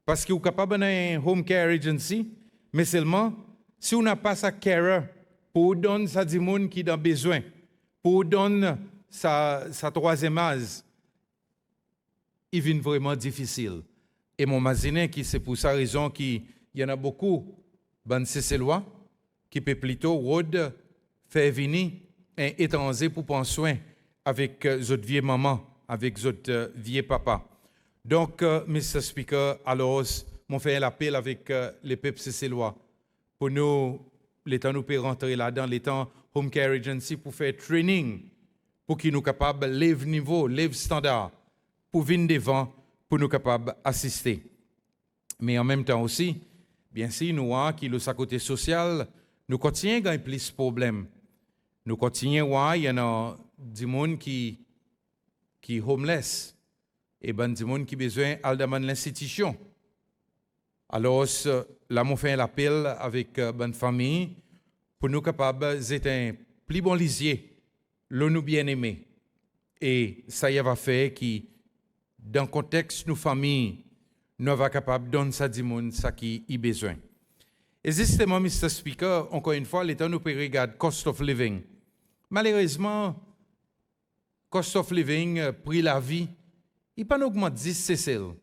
Parce que vous êtes capable d'un home care agency, mais seulement si on n'a pas sa carer pour donner ça des gens qui ont besoin, pour donner sa troisième âge, il devient vraiment difficile. Et mon imagine que c'est pour sa raison qu'il y en a beaucoup de ces lois qui peuvent plutôt faire venir un étranger pour prendre soin avec votre vieille maman, avec votre vieux papa. Donc, Mr. Speaker, alors, on fait l'appel avec les peuples cécélois pour nous, l'État nous peut rentrer là-dedans, l'État Home Care Agency pour faire training, pour qu'ils nous capables de lever niveau, lever standard, pour venir devant, pour nous capables d'assister. Mais en même temps aussi, bien sûr, nous, qui le côté social, nous continuons à gagner plus de problèmes. Nous continuons à il y en a des gens qui sont homeless et des gens qui ont besoin de l'institution. Alors, là, on fait l'appel avec bonne famille pour nous capables d'être un plus bon lisier, nous bien aimés. Et ça y va faire qui, dans le contexte de nos familles, nous sommes capables de donner ça à monde ça qui a besoin. Et justement, Mr. Speaker, encore une fois, l'État nous peut regarder cost of living. Malheureusement, cost of living, prix la vie, il pas augmenté 10 CCL.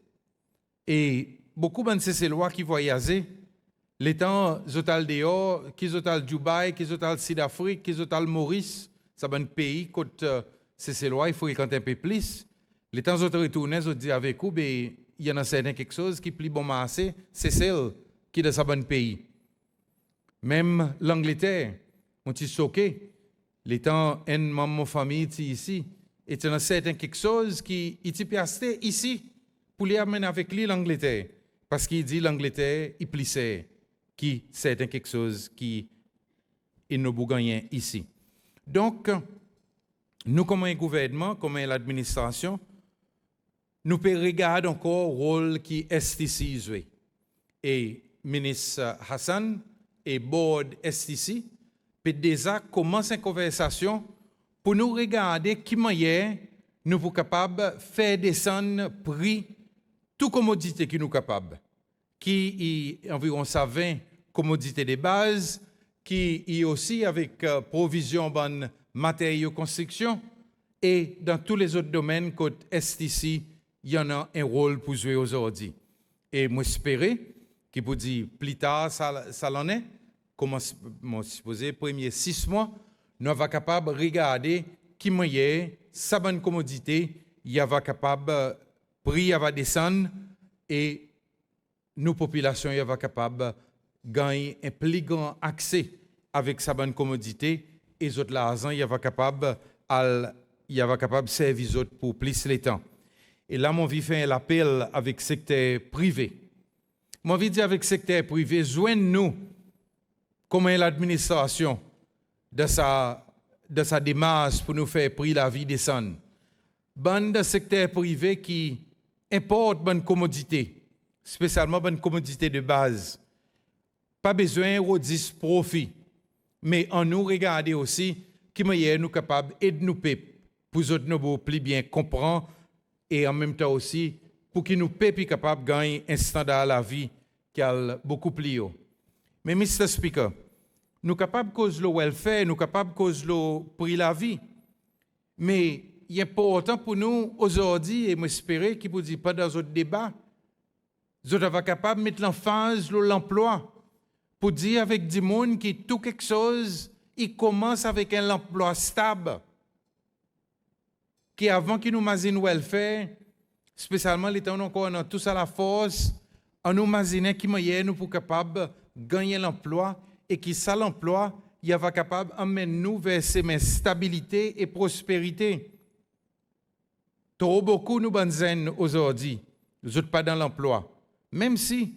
Et beaucoup de CCLois qui voyagent, Les temps, zotal dehors, qui zotal Dubaï, qui zotal Sud-Afrique, qui zotal Maurice, ça un pays, côté c'est loin, il faut y compter un peu plus. Les temps autres retournent, ils disent avec vous, il y en a certains quelque chose qui plie bon massé, c'est celle qui est dans ce bon pays. Même l'Angleterre, on t'y choqué. Les temps, un membre de ma famille ici, et il y en a certains quelque chose qui est resté ici pour les amener avec lui l'Angleterre. Parce qu'il dit l'Angleterre, il plissait, qui c'est quelque chose qui est nous gagné ici. Donc, nous, comme un gouvernement, comme l'administration, nous pouvons regarder encore le rôle qui est ici joué. Et ministre Hassan et board est ici, peut déjà commencer une conversation pour nous regarder qui manière nous sommes capables de faire descendre prix toute commodité qui nous sommes capables, qui est environ 20 commodités de base, qui est aussi avec provision de matériaux de construction, et dans tous les autres domaines côté est ici, il y en a un rôle pour jouer aujourd'hui. Et moi, j'espère qu'il vous dit plus tard, ça l'en est, comme je suppose, premier 6 mois, nous sommes capables de regarder qui moyen, sa bonne commodité, il va capable, prix va descendre et nos populations il va capable de gagner un plus grand accès avec sa bonne commodité et les autres l'argent il va capable de servir les autres pour plus de temps. Et là, mon vie fait un appel avec le secteur privé. Mon vie dit avec le secteur privé, joignez-nous comme l'administration de sa démarche pour nous faire prix la vie descendre. Bon de secteur privé qui importe bonne commodité, spécialement bonne commodité de base. Pas besoin de 10 profit, mais en nous regarder aussi qui est nous capable d'aider nous pour nous plus bien comprendre et en même temps aussi pour qu'ils nous puissions capable de gagner un standard à la vie qui est beaucoup plus haut. Mais Mr. Speaker, nous sommes capables de causer le welfare, nous sommes capables de causer le prix de la vie. Mais il est important pour nous aujourd'hui, et j'espère qu'il ne vous dit pas dans notre débat, nous sommes capables de mettre l'emphase sur l'emploi pour dire avec du monde que tout quelque chose, il commence avec un emploi stable. Qui avant qu'il nous imagine le welfare, spécialement les temps encore on a tous à la force, on nous imagine qui moyen nous pour capable de gagner l'emploi et qui ça l'emploi, il va capable d'emmener nous vers stabilité et prospérité. Trop beaucoup nous bonnes aujourd'hui, nous n'êtes pas dans l'emploi. Même si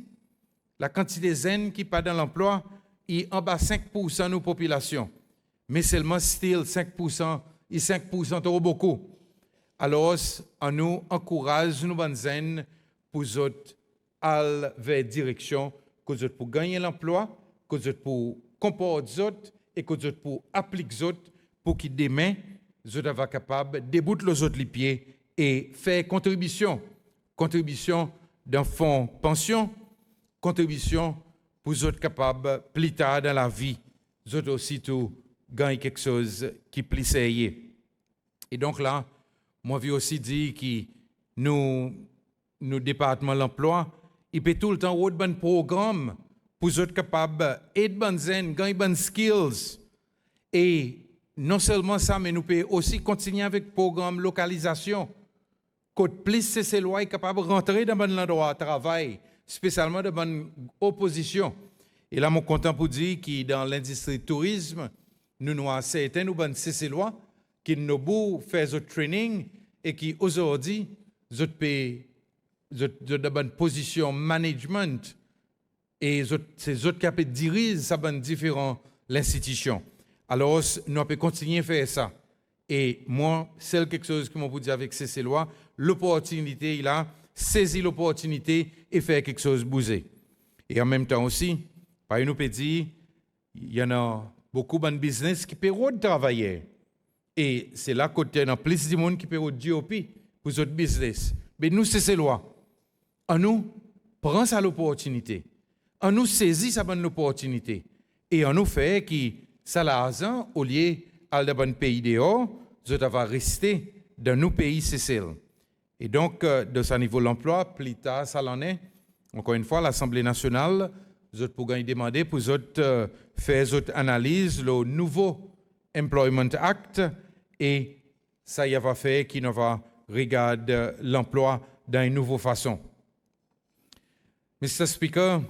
la quantité de zen qui pas dans l'emploi est en bas 5% de nos populations, mais seulement still 5% et 5% trop beaucoup. Alors, on nous encourage nous bonnes zen pour autres aller vers direction que autres pour gagner l'emploi, que autres pour comporter les autres et que autres pour appliquer les autres pour qu'ils demain soient capables de débouter les autres les pieds et faire contribution d'un fonds pension, contribution pour les autres capables plus tard dans la vie, les autres aussi tout gagner quelque chose qui plus sérieux. Et donc là, moi j'ai aussi dit que nous département de l'emploi, il peut tout le temps avoir de bons programmes pour être capable d'aider bonnes zen, gagner bonnes skills. Et non seulement ça, mais nous pouvons aussi continuer avec le programme localisation. Côte plus c'est loin capable de rentrer dans un endroit de travail, spécialement de bonne opposition. Et là, mon content pour dire que dans l'industrie du tourisme, nous avons certains nous bonnes CC-lois qui nous ont fait ce training et qui aujourd'hui, nous de bonne position management et ces autres qui dirigent ça bonne différentes institutions. Alors, nous pouvons continuer à faire ça. Et moi, c'est quelque chose que je vous dis avec ces lois, l'opportunité, il a saisi l'opportunité et faire quelque chose bouger. Et en même temps aussi, par nous peut dire, il y en a beaucoup de business qui peuvent travailler. Et c'est là qu'il y a plus de monde qui peut DOP pour votre business. Mais nous, c'est ces lois. On nous prend ça l'opportunité. On nous saisit sa bonne opportunité. Et on nous fait que ça l'argent, au lieu d'aller dans un pays dehors, ça va rester dans nos pays CCL. Et donc, de ce niveau de l'emploi, plus tard, ça l'en est. Encore une fois, l'Assemblée nationale vous pour gagner demander pour vous faire votre analyse le nouveau Employment Act et ça y va faire qui ne va regarder l'emploi d'une nouvelle façon. Mr. Speaker,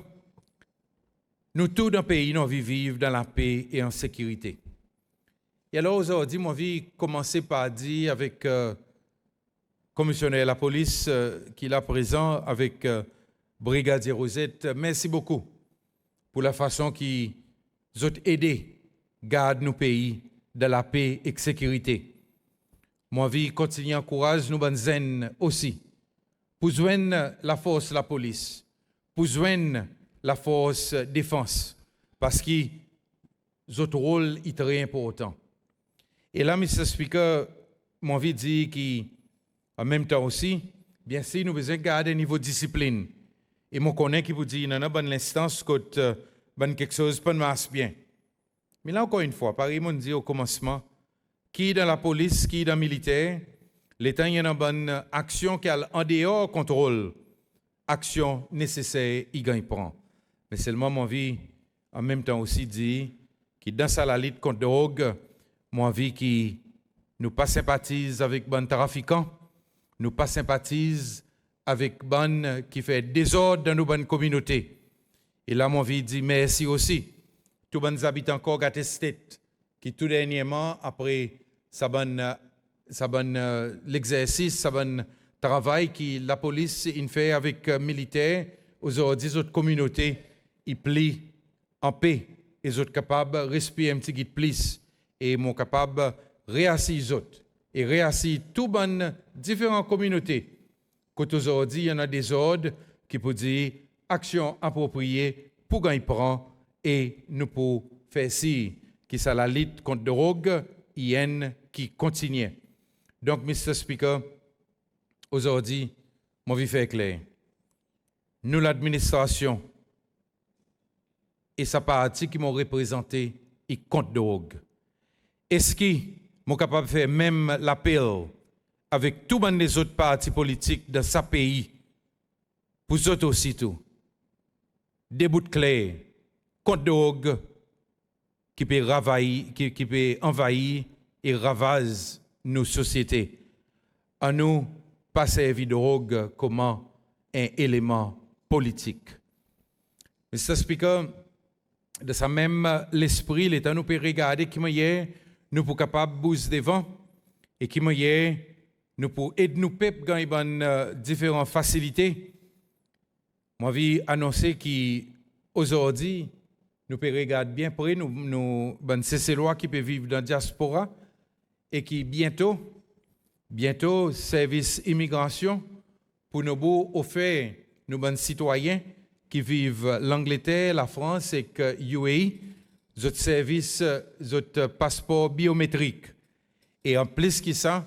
nous tous dans le pays, nous vivons dans la paix et en sécurité. Et alors aujourd'hui, moi, je vais commencer par dire avec le commissionnaire de la police qui est là présent, avec Brigadier Rosette, merci beaucoup pour la façon qu'ils ont aidé à garder nos pays dans la paix et la sécurité. Moi, je vais continuer à encourager nos zen aussi pour joindre la force de la police, pour joindre la force défense, parce que notre rôle est très important. Et là, Mr. Speaker, moi, je veux dire qu'en même temps aussi, bien sûr, nous devons garder un niveau de discipline. Et moi, je connais qui vous dit, non, non, bonne instance, que quelque chose pas marche bien. Mais là, encore une fois, pareil, on dit au commencement, qui est dans la police, qui est dans le militaire, l'État y a une bonne action qui est en dehors contrôle, action nécessaire, il gagne prend. Mais seulement, mon vie, en même temps aussi, dit que dans sa lutte contre la drogue, mon vie qui nous pas sympathise avec les trafiquants, nous pas sympathise avec les qui fait désordre dans nos bonnes communautés. Et là, mon vie dit merci aussi. Tous les habitants encore gâtés state qui tout dernièrement, après l'exercice, ça bon travail que la police fait avec les militaires, aujourd'hui, notre communauté, ils plient en paix et ils sont capables de respirer un petit peu plus et sont capables de réassis les autres et réassis toutes les différentes communautés. Quand aujourd'hui, il y en a des ordres qui peuvent dire action appropriée pour gagner prend et nous pour faire ci, qui c'est la lutte contre la drogue, qui continue. Donc, Mr. Speaker, aujourd'hui, moi, je vais faire clair. Nous, l'administration, et sa partie qui m'ont représenté, et contre la drogue. Est-ce qu'ils sont capables de faire même l'appel avec tous les autres partis politiques de ce pays, pour eux aussi tout, des bouts de clés contre la drogue qui peut envahir et ravager nos sociétés. À nous, pas servir de drogue comme un élément politique. Mr. Speaker, de ça même l'esprit, l'État nous peut regarder qui nous pour capable de bouger devant et qui nous pour aider nous peuple gagner différentes facilités. Moi, je vais annoncer qu'aujourd'hui, nous pouvons regarder bien près, ces lois qui peuvent vivre dans la diaspora et qui bientôt, service immigration pour nous offrir nos citoyens qui vivent l'Angleterre, la France et l'UAE, notre service, notre passeport biométrique. Et en plus que ça,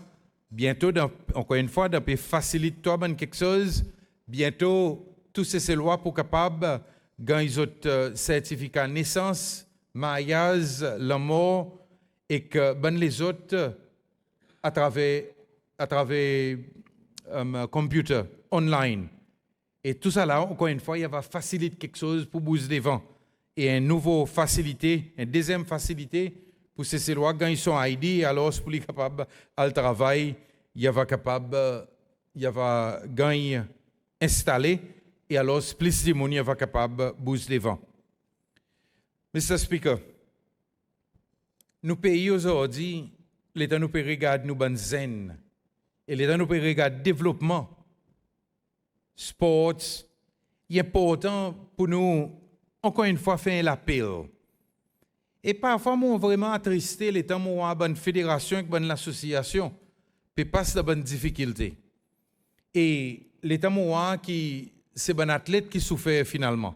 bientôt, encore une fois, on faciliter quelque chose, bientôt, tous ces lois pour capables gagner votre certificat de naissance, mariage, la mort, et que les autres à travers computer, online. Et tout ça là, encore une fois, il va faciliter quelque chose pour bouger devant. Et une nouvelle facilité, une deuxième facilité, pour ces lois, quand ils sont ID, alors pour les capables à le travail, il va capable, il va gagner installé, et alors plus de monde va capable bouger devant. Mr. Speaker, nous pays aujourd'hui, l'État nous peut regarder nous ban zen, et l'État nous peut regarder développement, sports. Il est important pour nous, encore une fois, faire l'appel. Et parfois, nous vraiment attristé l'État, nous avons une bonne fédération, une bonne association, puis passe de bonnes difficultés. Et l'État, c'est un athlète qui souffre finalement.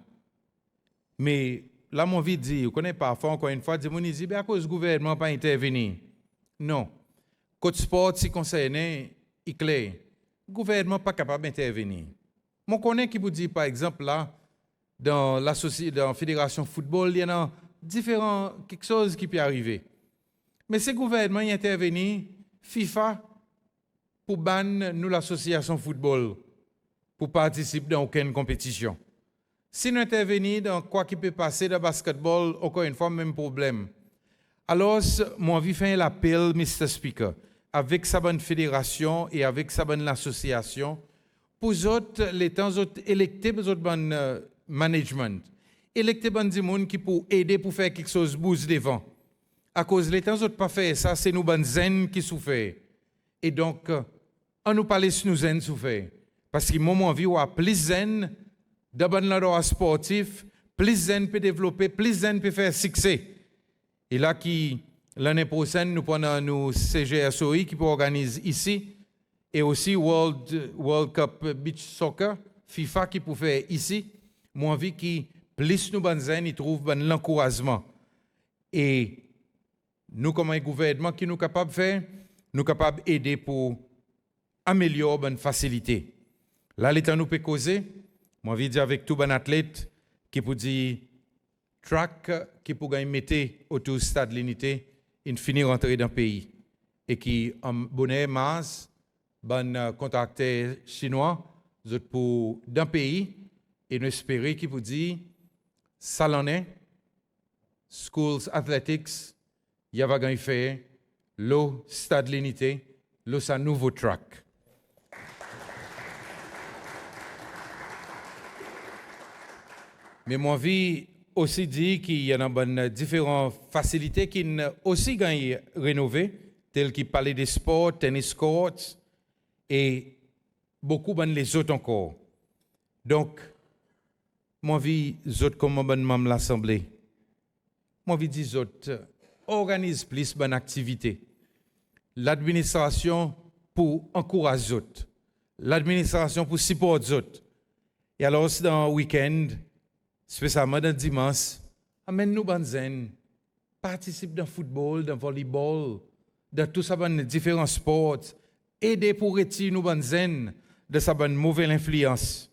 Mais là, mon vie dit, vous connaissez parfois, encore une fois, dit, à cause du gouvernement pas intervenir. Non. Côté sport, si concerné, il est clair. Le gouvernement n'est pas capable d'intervenir. Moi, je connais qui vous dit, par exemple, là, dans la fédération football, il y en a différents quelque chose qui peut arriver. Mais ce gouvernement y intervenir, FIFA, pour banner nous l'association football, pour participer dans aucune compétition. Si nous intervenons dans quoi qui peut passer dans le basketball, encore une fois, même problème. Alors, moi, je fais l'appel, Mr. Speaker, avec sa bonne fédération et avec sa bonne association, pour autres, les temps autres électés, pour autres bon management. Électer bon du monde qui pour aider pour faire quelque chose bouge devant. À cause les temps autres pas faire ça, c'est nous bonnes zen qui souffrent. Et donc, on nous parle de nous zen souffrent. Parce que moment vie ou plus zen, d'abord l'endroit sportif, plus zen peut développer, plus zen peut faire succès. Et là, l'année prochaine, nous prenons nous CGSOI qui peut organiser ici, et aussi World Cup Beach Soccer, FIFA qui peut faire ici. Moi, envie qui plus nous bonnes zen, ils trouvent l'encouragement. Et nous, comme un gouvernement, qui nous capable de faire, nous capables d'aider pour améliorer la facilité. Là, l'État nous peut causer. Moi, je dis avec tout bon athlète qui peut dire track, qui peut mettre autour du stade de l'unité, il finit rentrer dans le pays. Et qui, en bonnet, masse, bon contacté chinois, pour dans le pays, et nous espérons qu'il peut dire Salonais, Schools Athletics, il y a gagné fait, le stade de l'unité, le sa nouveau track. Mais moi, je aussi dit qu'il y a différentes facilités qui ont aussi gagné rénovées, telles que parler des sports, tennis courts, et beaucoup les autres encore. Donc, moi, je autres comme membre de l'Assemblée. Moi, je dis autres, organise plus bonne activité. L'administration pour encourager les autres. L'administration pour supporter les autres. Et alors, dans le week-end, spécialement dans le dimanche, amène-nous banzen, participe dans le football, dans le volleyball, dans tout ça, dans différents sports, aider pour retirer nous banzen de sa bonne mauvaise influence.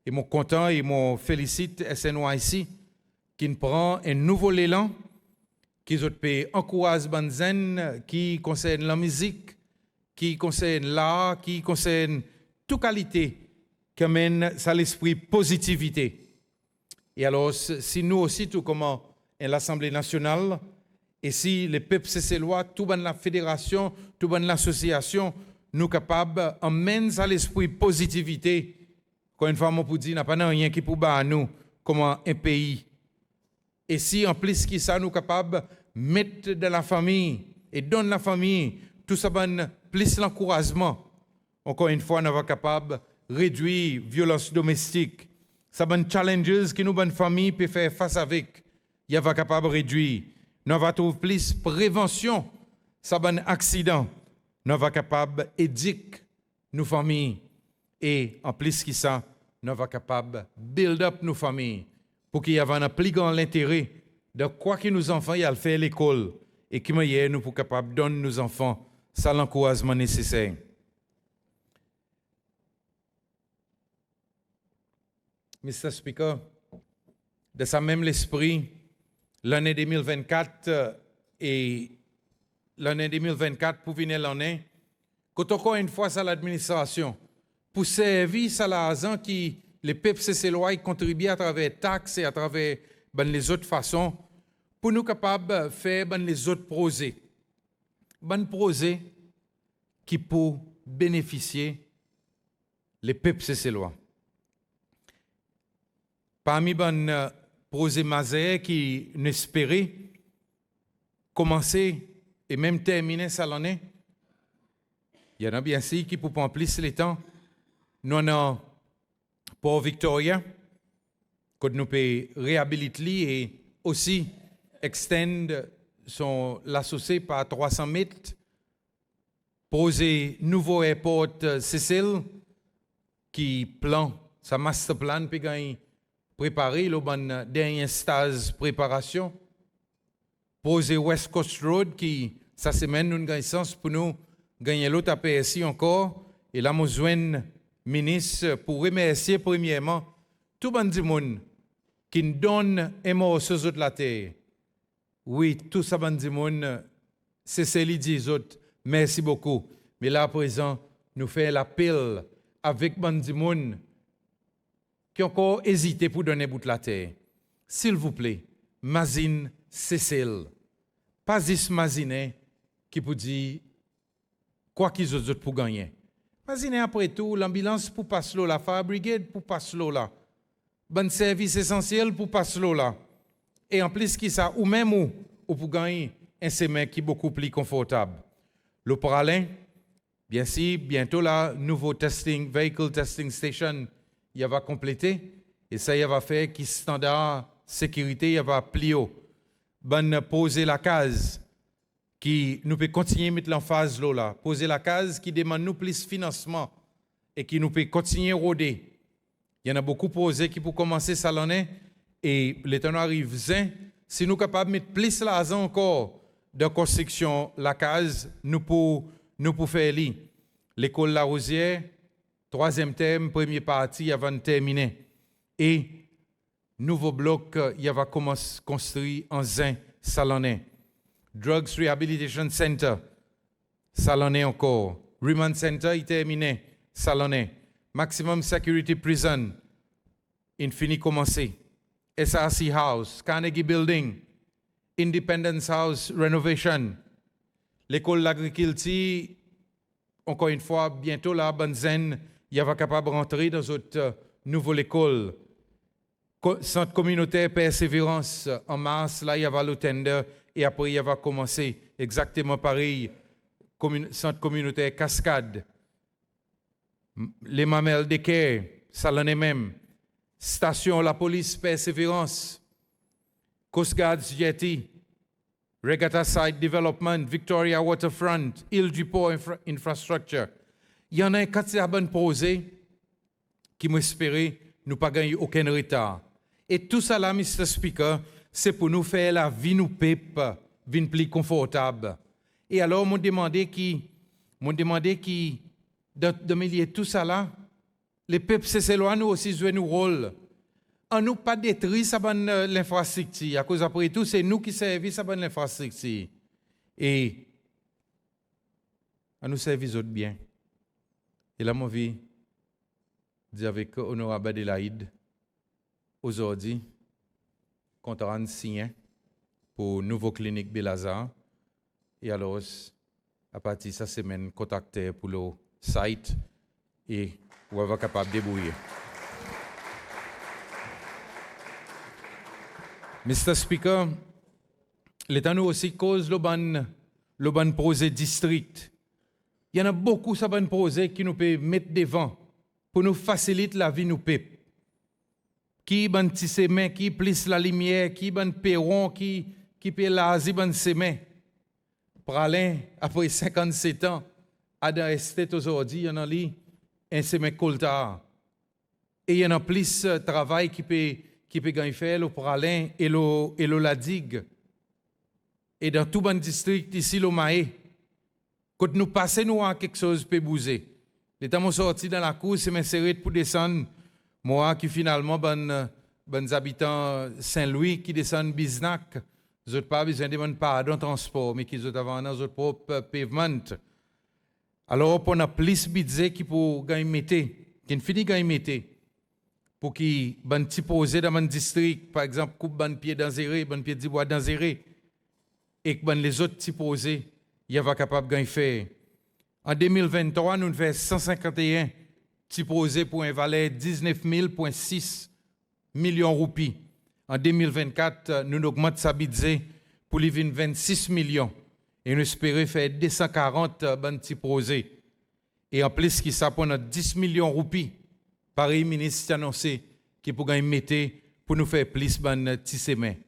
Et moi content et moi félicite SNYC qui prend un nouveau élan, qui peut encourager banzen, qui concerne la musique, qui concerne l'art, qui concerne toute qualité, qui amène ça l'esprit positivité. Et alors, si nous aussi, tout comme l'Assemblée nationale, et si les peuples cécélois, tout dans la fédération, tout dans l'association, nous capables d'emmener ça l'esprit positivité, quand une femme pour dire, n'a pas rien qui peut battre nous, comme un pays. Et si en plus que ça, nous capables de mettre dans la famille, et dans la famille, tout ça, plus l'encouragement, encore une fois, nous sommes capables de réduire la violence domestique. Ça bon challenges que nous bonne famille peut faire face avec, il va capable de réduire. Nous va trouver plus prévention, ça bon accident. Nous va capable d'éduquer nos familles et en plus que ça, nous va capable build up nos familles pour qu'il y ait un plus grand l'intérêt de quoi que nos enfants y a fait à l'école et qui nous pour capable donner nos enfants ça l'encouragement nécessaire. Mr. Speaker, de ça même l'esprit, l'année 2024 et l'année 2024 pour venir l'année, quand encore une fois ça l'administration, pour servir ça l'argent qui les peuples cécélois contribuent à travers taxes et à travers les autres façons, pour nous capables de faire les autres projets. Projets qui pour bénéficier les peuples cécélois. Parmi les projets majeurs qui n'espéraient commencer et même terminer ça l'année, il y en a bien sûr qui pour prendre plus le temps. Nous avons Port Victoria, que nous pouvons réhabiliter et aussi extendre l'associé par 300 mètres, poser nouveau airport Cécile, qui plan, sa master plan, puis préparer le bon dernier stage préparation, poser West Coast Road, qui, ça semaine, nous avons sens pour nous gagner l'autre APSI encore, et là, nous avons ministre pour remercier premièrement tout le monde qui nous donne un morceau de la terre. Oui, tout ça, le monde, c'est ce qu'ils disent autres. Merci beaucoup. Mais là, à présent, nous faisons l'appel avec le monde qui ont encore hésité pour donner bout de la terre. S'il vous plaît, Mazine Cécile. Pas this Mazine qui peut dire quoi qu'ils ont pour gagner. Mazine après tout, l'ambulance pour passer là, la fire brigade pour passer là. Bon service essentiel pour passer là. Et en plus qui ça, ou même ou pour gagner un semaine qui est beaucoup plus confortable. Le parallèle, bien sûr, bientôt là, nouveau testing, vehicle testing station, il va compléter. Et ça, il va faire qui standard sécurité, il va plier. Ben, poser la case qui nous peut continuer à mettre l'emphase là. Poser la case qui demande nous plus financement et qui nous peut continuer à rôder. Il y en a beaucoup posé qui pour commencer ça l'année et l'état arrive zin. Si nous sommes capables de mettre plus l'argent encore dans la construction, la case, nous pouvons faire l'île. L'école La Rosière, troisième thème, première partie avant de terminer. Et nouveau bloc, il va commencer construire en zin, salonnais. Drugs Rehabilitation Center, salonnais encore. Remand Center, il terminé, salonnais. Maximum Security Prison, infini commencé. SRC House, Carnegie Building, Independence House Renovation, l'école d'agriculture, encore une fois, bientôt là, Banzen, il va capable de rentrer dans notre nouvelle école. Centre communautaire Persévérance, en mars, là, il y va le tender et après, il va commencer exactement pareil. Centre communautaire Cascade. Les mamelles d'équerre, ça l'en est même. Station La Police Persévérance, Coast Guard Jetty, Regatta Site Development, Victoria Waterfront, Île du Port Infrastructure. Il y en a un quantité à bonne posée qui m'espérait nous pas gagner aucun retard. Et tout ça là, Mr. Speaker, c'est pour nous faire la vie nous pipe, vie plus confortable. Et alors, m'ont demandé qui de milieu tout ça là, les peuples c'est loin nous aussi jouer nos rôles. En nous pas détruire ça l'infrastructure. À cause après tout, c'est nous qui servons ça l'infrastructure. Et à nous servir autres bien. Et là, mon vie, dit avec Honorable Adélaïde, aujourd'hui, contrat signé pour nouveau clinique Belazar. Et alors, à partir de cette semaine, contacter pour le site et on va être capable de débrouiller. Mr. Speaker, l'État nous aussi cause le bon projet district. Il y en a beaucoup de bon projets qui nous peut mettre devant pour nous faciliter la vie nous peut. Qui ban petit semin, qui plisse la lumière, qui ban perron, qui peut l'Asie ban semin. Pralin, après 57 ans, à dans estate aujourd'hui, il y en a li un semin coltard. Et il y en a plus de travail qui peut gagner faire le Pralin et le la digue. Et dans tout bon district ici, le Maé, quand nous passons, nous à quelque chose peut bouger. L'État m'a sorti dans la cour, c'est m'insérer pour descendre. Moi qui finalement, bon habitants Saint-Louis qui descendent Biznac, ils n'ont pas besoin de demander pardon transport, mais qu'ils ont avant dans leur propre pavement. Alors, on a plus de budget qui pour gagner, qui finit gagner, pour qu'ils ban petit posé dans mon district, par exemple, coupe ban pied dangereux, ban pied de bois dangereux, et que les autres petits posés, il va capable de gagner faire. En 2023, nous avons 151 petits posés pour un valeur de 19,6 millions de roupies. En 2024, nous augmentons sa budget pour les 26 millions. Et nous espérons faire 240 petits posés. Et en plus, qui ça pour notre 10 millions de roupies. Pareil, ministre a annoncé qu'il pourrait mettre pour nous faire plus de petits semaines.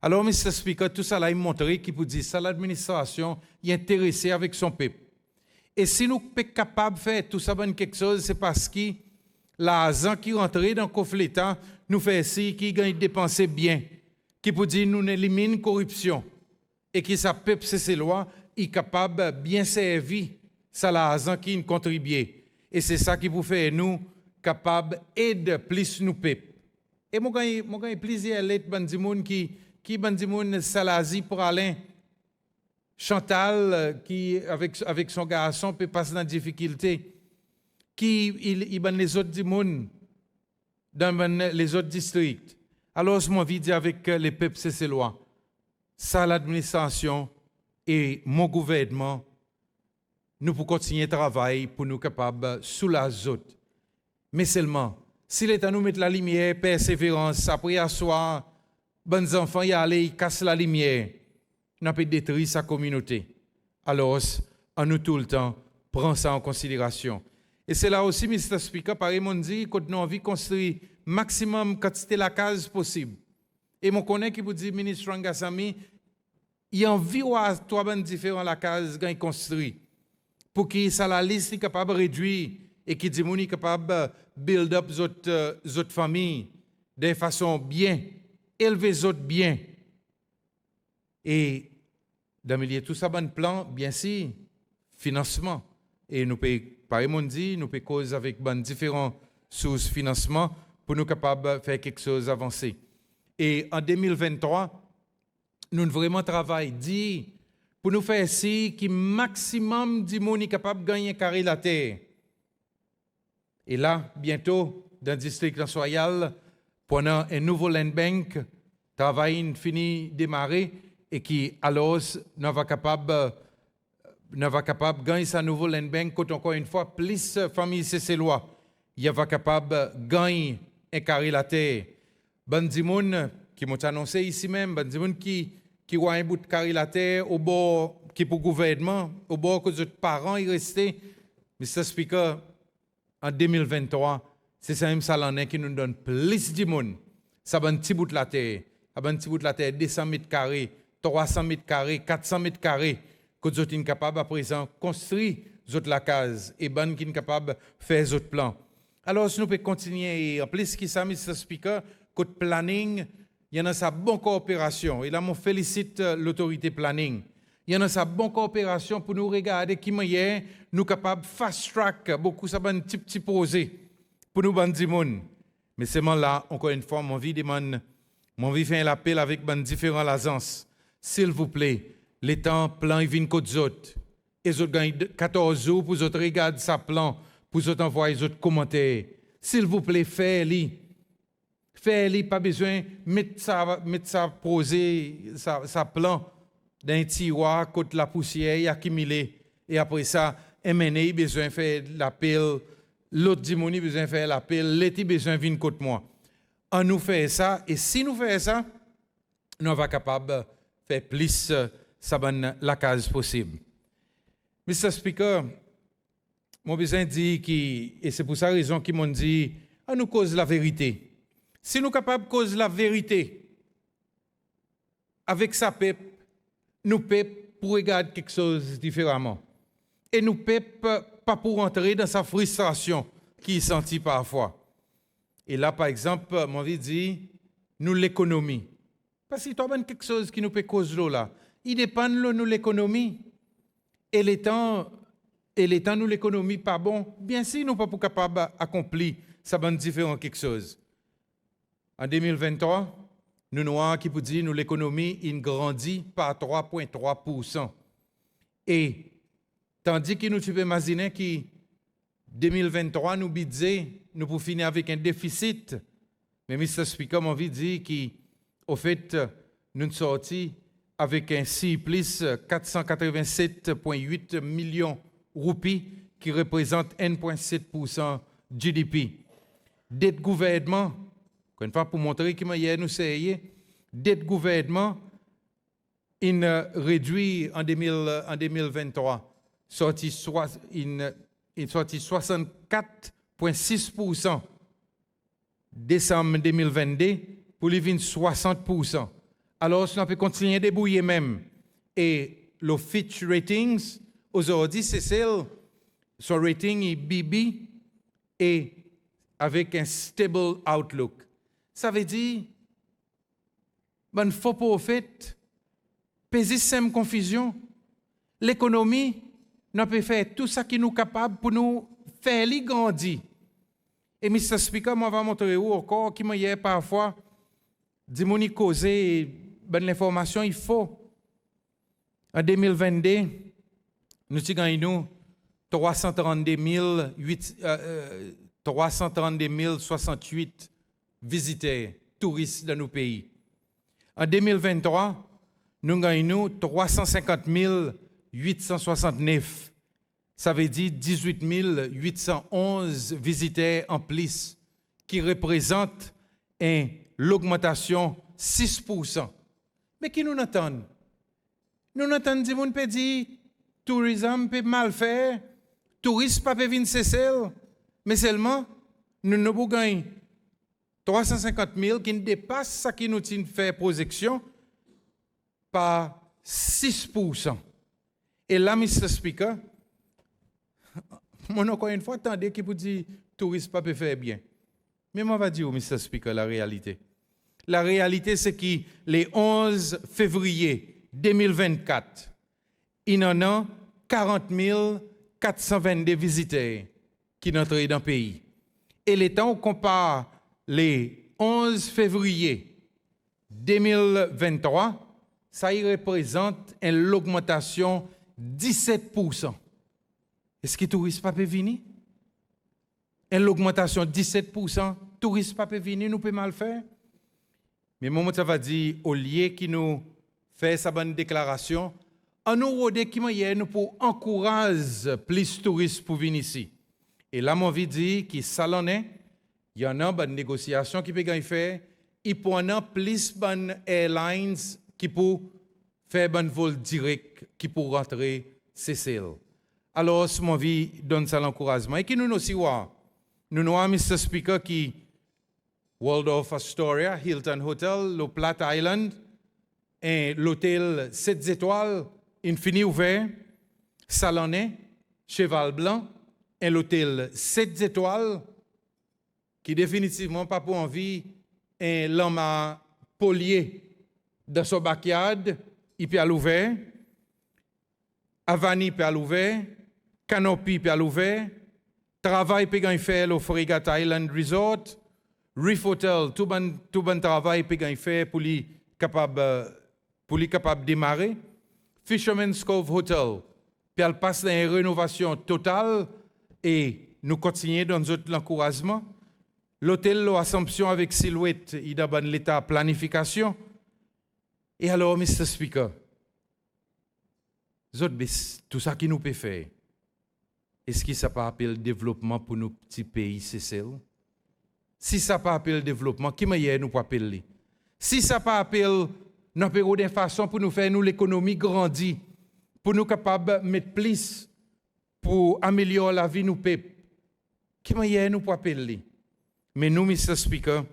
Alors, Mr. Speaker, tout ça là, il montre qu'il peut dire ça, l'administration est intéressée avec son peuple. Et si nous sommes capables de faire tout ça, quelque chose, c'est parce que l'argent qui rentre dans le coffre l'État nous fait ainsi, qui gagne dépenser bien, qui peut dire nous élimine la corruption et qui sa peuple, c'est ses lois, est capable de bien servir ça l'argent qui nous contribue. Et c'est ça qui vous fait nous capables d'aider plus nous peuple. Et moi, j'ai plaisir à l'être bandimoun qui bandimoun Salazi pour Alain. Chantal, qui avec son garçon peut passer dans la difficulté, qui il les autres dimouns dans les autres districts. Alors, je m'envie de dire avec les peuples cécélois, ça, l'administration et mon gouvernement, nous pouvons continuer le travail pour nous capables soulager autres. Mais seulement, si l'État nous met la lumière, persévérance, après asseoir, bons enfants y aller, ils cassent la lumière, nous peut détruire sa communauté. Alors, en nous tout le temps, prends ça en considération. Et c'est là aussi, Mr. Speaker, par exemple, dit que nous avons envie de construire maximum quantité la case possible. Et mon collègue qui vous dit, ministre Rangasamy, il y a environ trois bandes différentes la case quand il construit. Pour que ça la liste est capable de réduire et que les gens sont capables de build up notre famille de façon bien, élever les autres bien. Et dans le milieu de tout ça, bon plan, bien sûr, financement. Et nous pouvons, par exemple, nous pouvons causer avec différentes sources de financement pour nous capables de faire quelque chose d'avancer. Et en 2023, nous vraiment travaillons pour nous faire ici que maximum de monde est capable de gagner carré la terre. Et là, bientôt, dans le district national, pendant un nouveau land bank, travail fini démarrer et qui alors nous va capable de gagner sa nouveau land bank, quand encore une fois, plus famille cécélois, il va capable de gagner un carré la terre. Bon monde qui m'ont annoncé ici même, bon monde qui ont un bout de carré la terre au bord qui pour le gouvernement, au bord que les parents y restaient. Mr. Speaker, en 2023, c'est ça même ça l'année qui nous donne plus de monde. Ça va un petit bout de la terre, un petit bout de la terre, 200 mètres carrés, 300 mètres carrés, 400 mètres carrés, que nous sommes capables à présent de construire la case et ben qui sont capables de faire les autres plans. Alors, si nous pouvons continuer, en plus qui ça, Mr. Speaker, côté planning, il y en a sa bonne coopération. Et là, je félicite l'autorité planning. Il y en a sa bonne coopération pour nous regarder qui est nous capables de fast track beaucoup ça un petit posé pour nous bandi monde. Mais c'est là encore une fois mon vie demande mon vie fait un appel avec différentes agences. S'il vous plaît, les temps plan ils viennent côté autres. Et les autres gagnent 14 jours pour les autres regarder sa plan, pour les autres envoyer les autres commentaires. S'il vous plaît, faites-le. Faites-le, pas besoin de mettre ça posé, ça plan dans un tiroir, côté la poussière accumulée. Et après ça, MNA besoin de faire l'appel, l'autre dimoni besoin de faire l'appel, l'été besoin de venir contre moi. On nous fait ça, et si nous faisons ça, nous sommes capables de faire plus la case possible. Mr. Speaker, mon besoin dit et c'est pour ça raison qu'ils m'ont dit, on nous cause la vérité. Si nous sommes capables de causer la vérité, avec sa peuple, nous pouvons pour regarder quelque chose différemment. Et nous ne pouvons pas pour entrer dans sa frustration qu'il sentit parfois. Et là, par exemple, mon vie dit, nous l'économie. Parce qu'il y a quelque chose qui nous peut causer là. Il dépend de nous l'économie. Et les temps nous l'économie pas bon. Bien sûr, nous ne sommes pas capables d'accomplir ça va différent quelque chose. En 2023, nous avons qui peut dire nous l'économie il grandit par 3,3%. Et tandis que nous pouvons imaginer que 2023 nous budget nous pour finir avec un déficit. Mais Mr. Speaker m'a dit qu'au fait nous sortis avec un surplus 487,8 millions de roupies qui représente 1,7% GDP. Dette gouvernement, une fois pour montrer qu'il m'a nous essayé, dette gouvernement il réduit en 2023 sorti 64,6% décembre 2022 pour les 60%. Alors, on peut continuer à débrouiller même. Et le Fitch Ratings, aujourd'hui, c'est celle, son rating est BB et avec un stable outlook. Ça veut dire, ben, faut pas au fait, peser sem confusion. L'économie, nous peut faire tout ça qui nous capable pour nous faire les grandir. Et Mr. Speaker, moi, va montrer où encore, qui m'a hier parfois, dit mon causer, ben, l'information, il faut. En 2022, nous avons gagné 332 068 visiteurs, touristes dans nos pays. En 2023, nous gagnons 350 869. Ça veut dire 18 811 visiteurs en plus, qui représentent l'augmentation de 6%. Mais qui nous entendent? Nous entendons dire qu'on peut dire tourisme peut mal faire, tourisme pas peut venir cesser, mais seulement nous n'avons gagné 350 000 qui ne dépasse ce qui nous fait projection par 6%. Et là, Mr. Speaker, moi encore une fois, attendez qui vous dit tourisme pas peut faire bien. Mais moi, va dire, Mr. Speaker, la réalité. La réalité, c'est que le 11 février 2024, il y en a 40 422 visiteurs qui sont entrés dans le pays. Et le temps où on compare les 11 février 2023, ça y représente une augmentation de 17%. Est-ce que les touristes ne peuvent pas venir? Une augmentation de 17%, les touristes ne peuvent pas venir, nous pouvons mal faire. Mais moi, ça va dire, au lieu qui nous fait sa bonne déclaration, on nous rôde qui nous pour encourager plus de touristes pour venir ici. Et là, mon vie dit que ça l'en est, il y en a une négociation qui peut faire, il peut y avoir plus de airlines qui peuvent faire un vol direct, qui peuvent rentrer CCL. Alors, mon vie donne ça l'encouragement. Et qui nous aussi voir, nous avons Mr. Speaker qui Waldorf Astoria, Hilton Hotel, le Platte Island, et l'hôtel 7 étoiles, infini ouvert, Salonnet, Cheval Blanc, et l'hôtel 7 étoiles, qui définitivement pas pour envie, et l'homme a polier dans son backyard, il peut à l'ouvert, Avani peut à l'ouvert, Canopy peut à l'ouvert, travail peut gagner faire au Fregat Island Resort, Reef Hotel, tout bon travail peut gagner faire pour lui capable de démarrer. Fisherman's Cove Hotel, puis elle passe dans une rénovation totale et nous continuons dans notre encouragement. L'hôtel l'Assomption avec Silhouette, il a dans l'état de planification. Et alors, Mr. Speaker, tout ça qui nous peut faire, est-ce que ça peut appeler le développement pour nos petits pays, c'est ça? Si ça peut appeler le développement, qui meilleur nous peut appeler? Si ça peut appeler notre période de façon pour nous faire nous l'économie grandir, pour nous capables de mettre plus pour améliorer la vie nous peuple, qui meilleur nous peut appeler? Mais nous, Mr. Speaker,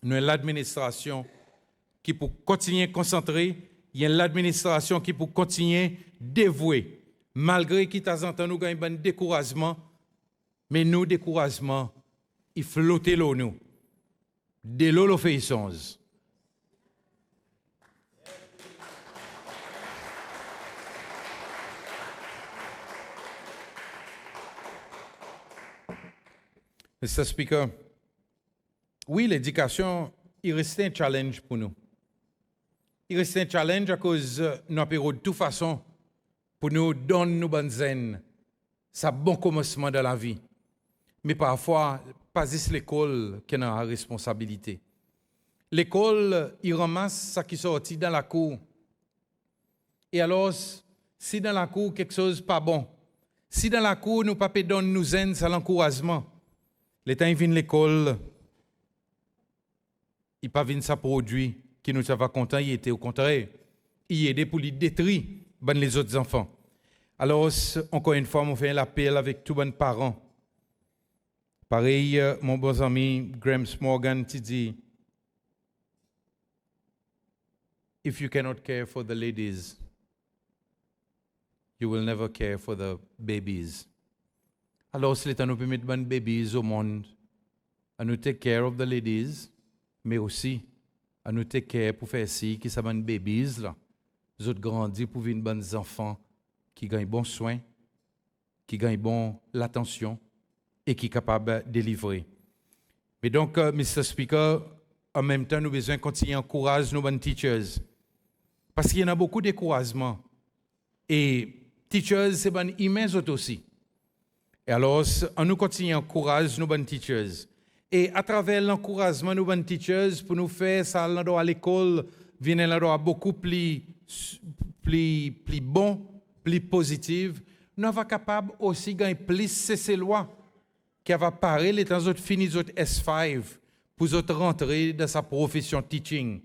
nous avons l'administration qui peut continuer à concentrer, il y a l'administration qui peut continuer à dévouer, malgré qu'il y a nous gagnons un découragement, mais nous, découragement, il flotte l'eau nous. De l'eau le fait songe. Mr. Speaker, oui, l'éducation, il reste un challenge pour nous. Il reste un challenge à cause de nos périodes de toute façon pour nous donner nos bonnes zen. C'est un bon commencement de la vie. Mais parfois, pas juste l'école qui a la responsabilité. L'école, il ramasse ce qui sortit dans la cour. Et alors, si dans la cour quelque chose pas bon, si dans la cour nous pas donner nous zen, c'est l'encouragement. Les temps ils viennent l'école, il pas vient sa produit qui nous va content, il était au contraire, il aidait pour les détruire les autres enfants. Alors encore une fois, on fait l'appel avec tous les parents. Pareil, mon bon ami Graham Morgan te dit, if you cannot care for the ladies, you will never care for the babies. Alors, c'est le temps de nous mettre des babies au monde, à nous take care of the ladies, mais aussi à nous take care pour faire ci, qui sont des babies là, les autres grandissent pour vivre des enfants qui gagnent bon soin, qui gagnent bon l'attention et qui sont capables de délivrer. Mais donc, Mr. Speaker, en même temps, nous avons besoin de continuer à encourager nos bonnes teachers. Parce qu'il y en a beaucoup de découragement. Et teachers, c'est bon immense aussi. Et alors, on nous continue à encourager nos bonnes teachers. Et à travers l'encouragement de nos teachers pour nous faire ça à l'école, venir là beaucoup plus bon, plus positif, nous sommes capables aussi de gagner plus ces lois qui va parler les temps autres fini autres S5 pour autres rentrer dans sa profession teaching.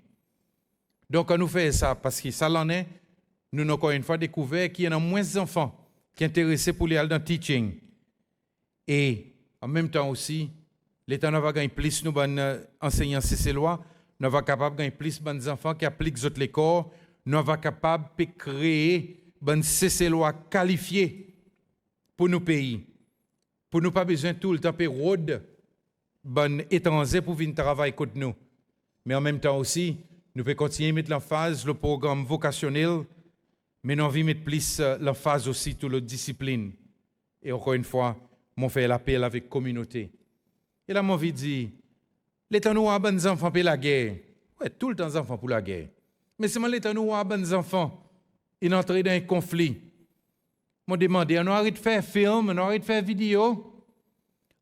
Donc on nous fait ça parce que ça l'en est, nous avons encore une fois découvert qu'il y a moins d'enfants qui sont intéressés pour aller dans le teaching. Et en même temps aussi, l'État va gagner plus nous enseignants ces lois, nous va capable de gagner plus de enfants qui appliquent les corps, nous va capable de créer ces lois qualifiées pour nos pays. Pour nous pas besoin tout le temps de rôde étrangers pour venir travailler contre nous. Mais en même temps aussi, nous pouvons continuer à mettre l'emphase le programme vocationnel, mais nous envie mettre plus l'emphase aussi sur la discipline. Et encore une fois, m'ont fait l'appel avec la communauté. Et là, mon envie dire, l'État nous a des enfants pour la guerre. Oui, tout le temps des enfants pour la guerre. Mais c'est l'État nous a des enfants. Ils entrent dans un conflit. M'ont demandé, on arrête de faire film, on arrête de faire vidéo.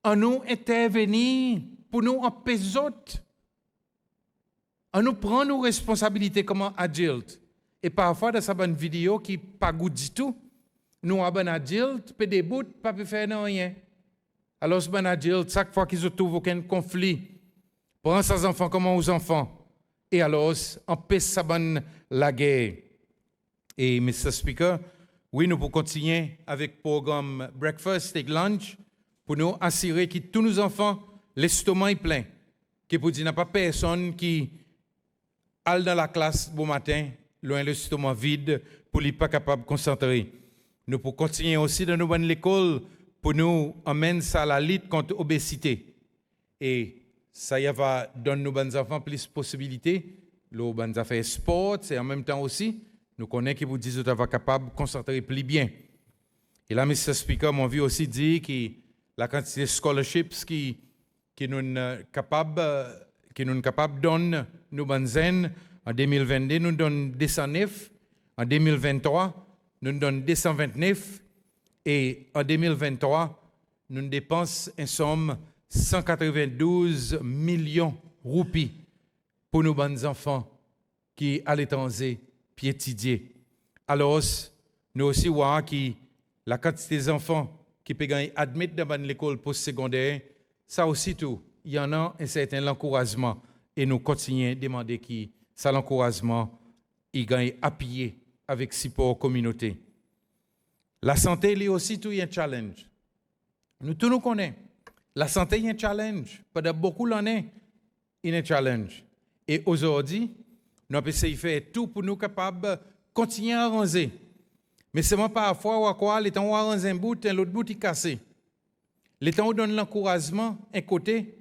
On nous intervenir pour nous empêcher les autres. On nous prend nos responsabilités comme adultes. Et parfois, dans cette vidéo qui n'est pas goût du tout, nous avons des adultes, peut des bouts, pas faire rien. Alors, ces adultes, chaque fois qu'ils trouvent aucun conflit, prend ses enfants comme aux enfants. Et alors, empêche la guerre. Et, Mr. Speaker, oui, nous pouvons continuer avec le programme Breakfast et Lunch pour nous assurer que tous nos enfants, l'estomac est plein. Que pour dire, il n'y a pas personne qui alle dans la classe bon matin, loin l'estomac vide, pour ne pas capable de concentrer. Nous pouvons continuer aussi dans nos l'école pour nous amener ça à la lutte contre l'obésité. Et ça y va donner nos enfants plus de possibilités. Nos enfants faire sport, et en même temps aussi, nous connaissons qui vous disent que vous êtes capable de concentrer plus bien. Et là, Mr. Speaker, mon vie aussi dit que la quantité de scholarships qui nous sommes capables de donner nos zen en 2022, nous donnons 209. En 2023, nous donnons 229. Et en 2023, nous dépensons une somme 192 millions de roupies pour nos bons enfants qui à l'étranger étudier. Alors, nous aussi voyons que la quantité d'enfants qui peuvent admettre dans l'école postsecondaire, ça aussi tout, il y en a un certain encouragement et nous continuons à demander que ça l'encouragement il gagne appuyé avec support communauté. La santé est aussi tout un challenge. Nous tous nous connaissons. La santé est un challenge. Pendant beaucoup d'années, il est un challenge. Et aujourd'hui, nous avons essayé de faire tout pour nous capables de continuer à arranger. Mais c'est moi parfois, les temps où arrange un bout, l'autre bout est cassé. Les temps où donne l'encouragement, un côté,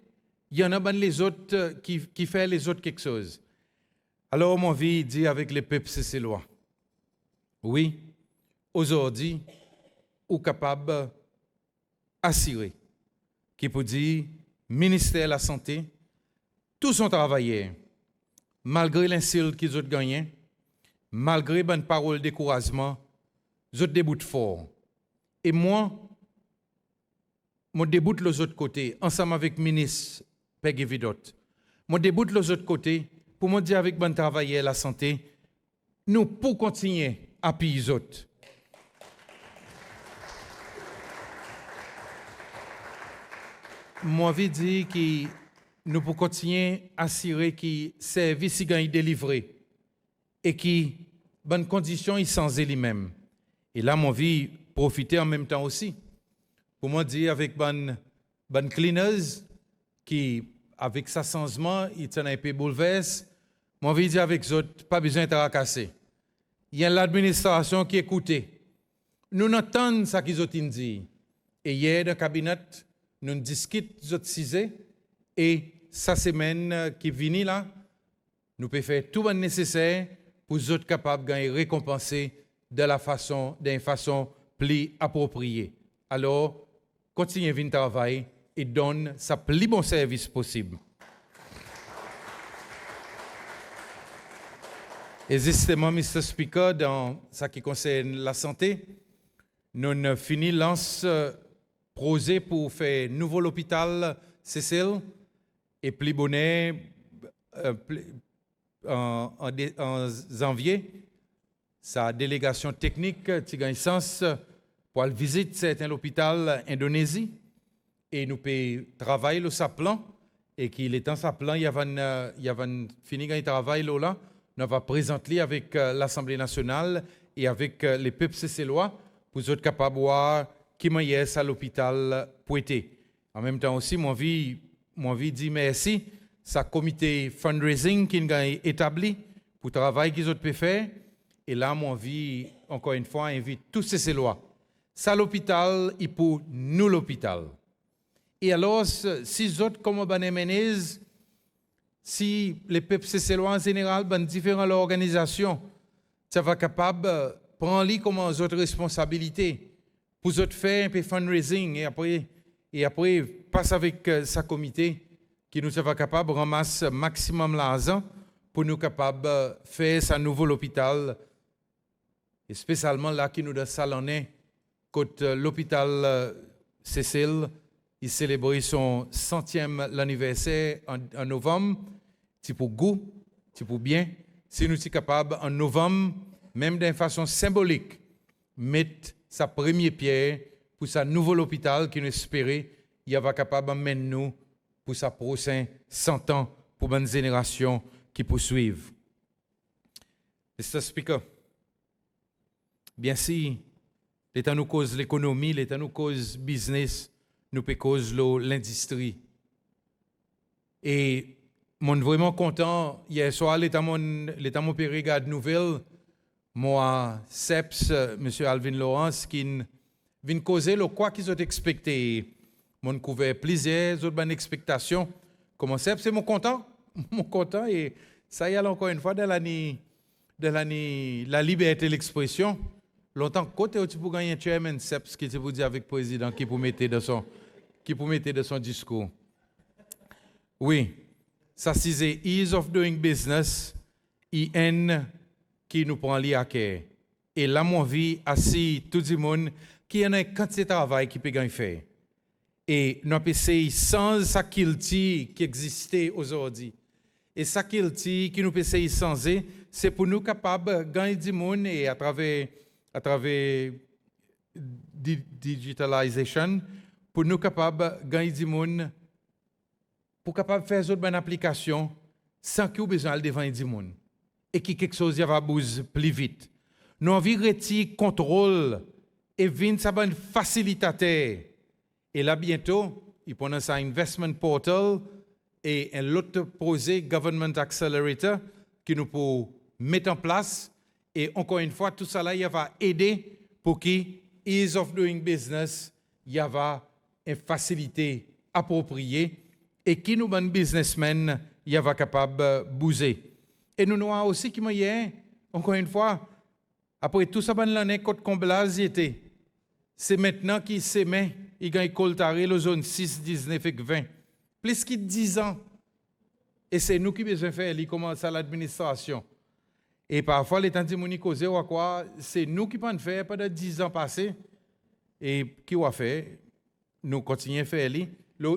il y en a les autres qui font les autres quelque chose. Alors, mon vie dit avec les peuples, c'est lois. Oui, aujourd'hui, ou capable d'assurer, qui peut dire, ministère de la Santé, tous sont travailleurs, malgré l'insulte qu'ils ont gagné, malgré bonne parole de découragement, ils ont débout fort. Et moi, je déboute les autres côtés, ensemble avec le ministre Peggy Vidot. Je déboute les autres côtés pour me dire avec bon travailleur la santé, nous pour continuer à appuyer les autres. Moi, je dis que nous pouvons continuer à assurer que le service est délivré et que bonnes conditions sont sans lui-même. Et là, mon vie profiter en même temps aussi. Pour moi dire avec bonne cleaners qui, avec sa changement, il est un peu bouleversé. Mon vie dire avec eux autres, pas besoin de tracasser. Il y a l'administration qui écoute. Nous entendons ce qu'ils ont dit. Et hier, dans le cabinet, nous discutons de ce et sa semaine qui vient là, nous pouvons faire tout le nécessaire pour être capables de gagner récompenser d'une façon plus appropriée. Alors, continuez à travailler et donne sa plus bon service possible. Et justement, Mr. Speaker, dans ce qui concerne la santé, nous avons fini lance projet pour faire un nouveau hôpital Cécile Et plus bonnet, en janvier, sa délégation technique a eu sens pour aller visiter certains hôpitaux Indonésie et nous peut travailler le sa plan et qu'il est en sa plan, il y avait fini un travail là, nous va présenter avec l'Assemblée nationale et avec les peuples cécélois pour être capables de voir qui est à l'hôpital Poitiers. En même temps aussi, moi envie dire merci à comité fundraising qui a établi pour le travail qu'ils ont pu faire. Et là, moi envie, encore une fois, invite tous ces Cécélois. Ça l'hôpital et pour nous l'hôpital. Et alors, si les autres comme Bané Menez, si les peuples cécélois en général, dans différentes organisations, ça va capable de prendre les comme autres responsabilités pour autres faire un peu fundraising et après passe avec sa comité qui nous sera capable de ramasser maximum l'argent pour nous capable de faire ce nouveau hôpital et spécialement là qui nous donne salonné quand l'hôpital Cécile il célébrait son 100e anniversaire en novembre. C'est pour goût, c'est pour bien. Si nous sommes capables en novembre, même d'une façon symbolique, mettre sa première pierre pour ce nouvel hôpital qui nous espérait, il va capable d'amener nous pour sa prochaine 100 ans pour une génération qui poursuivent. Mr. Speaker, bien si l'État nous cause l'économie, l'État nous cause business, nous peut cause l'industrie. Et je suis vraiment content. Hier soir, l'État m'a regarde nouvelle. Moi, CEPS, M. Alvin Laurence, qui vient causer le quoi qu'ils ont expecté. Mon couvert plusieurs autres expectations. Comment CEPS, c'est mon content. Mon content. Et ça y est encore une fois dans l'année, la liberté de l'expression. Longtemps, côté où tu peux gagner un chairman CEPS qui te vous dit avec le président qui peut mettre dans son discours. Oui, ça c'est ease of doing business, IN qui nous prend les acquis. Et là, mon vie, assis tout le monde qui a une quantité de travail qui peut gagner faire. Et nous avons essayé sans sa qualité qui existait aujourd'hui. Et sa qualité qui nous peut essayer sans c'est pour nous capables de gagner du monde et à travers digitalisation, pour nous capables de gagner du monde, pour capable de faire d'autres bonnes applications sans qu'il y ait besoin de devant du monde. Et que quelque chose va bouger plus vite. Nous avons retirer contrôle et venir ça un facilitateur. Et là bientôt, il prend ça investment portal et un autre projet government accelerator qui nous peut mettre en place. Et encore une fois, tout ça là, il va aider pour que ease of doing business, il va une facilité appropriée et qui nous ban businessmen, il va capable de bouger. Et nous avons aussi qui moyen, encore une fois, après tout ça, l'année côte comblage était. C'est maintenant qu'il s'aimait, il gagne coltaré le zone 6, 19 et 20. Plus que 10 ans. Et c'est nous qui besoin faire, il commence à l'administration. Et parfois, les temps de causer ou quoi, c'est nous qui pouvons faire pendant 10 ans passés. Et qui va faire? Nous continuons à faire. Il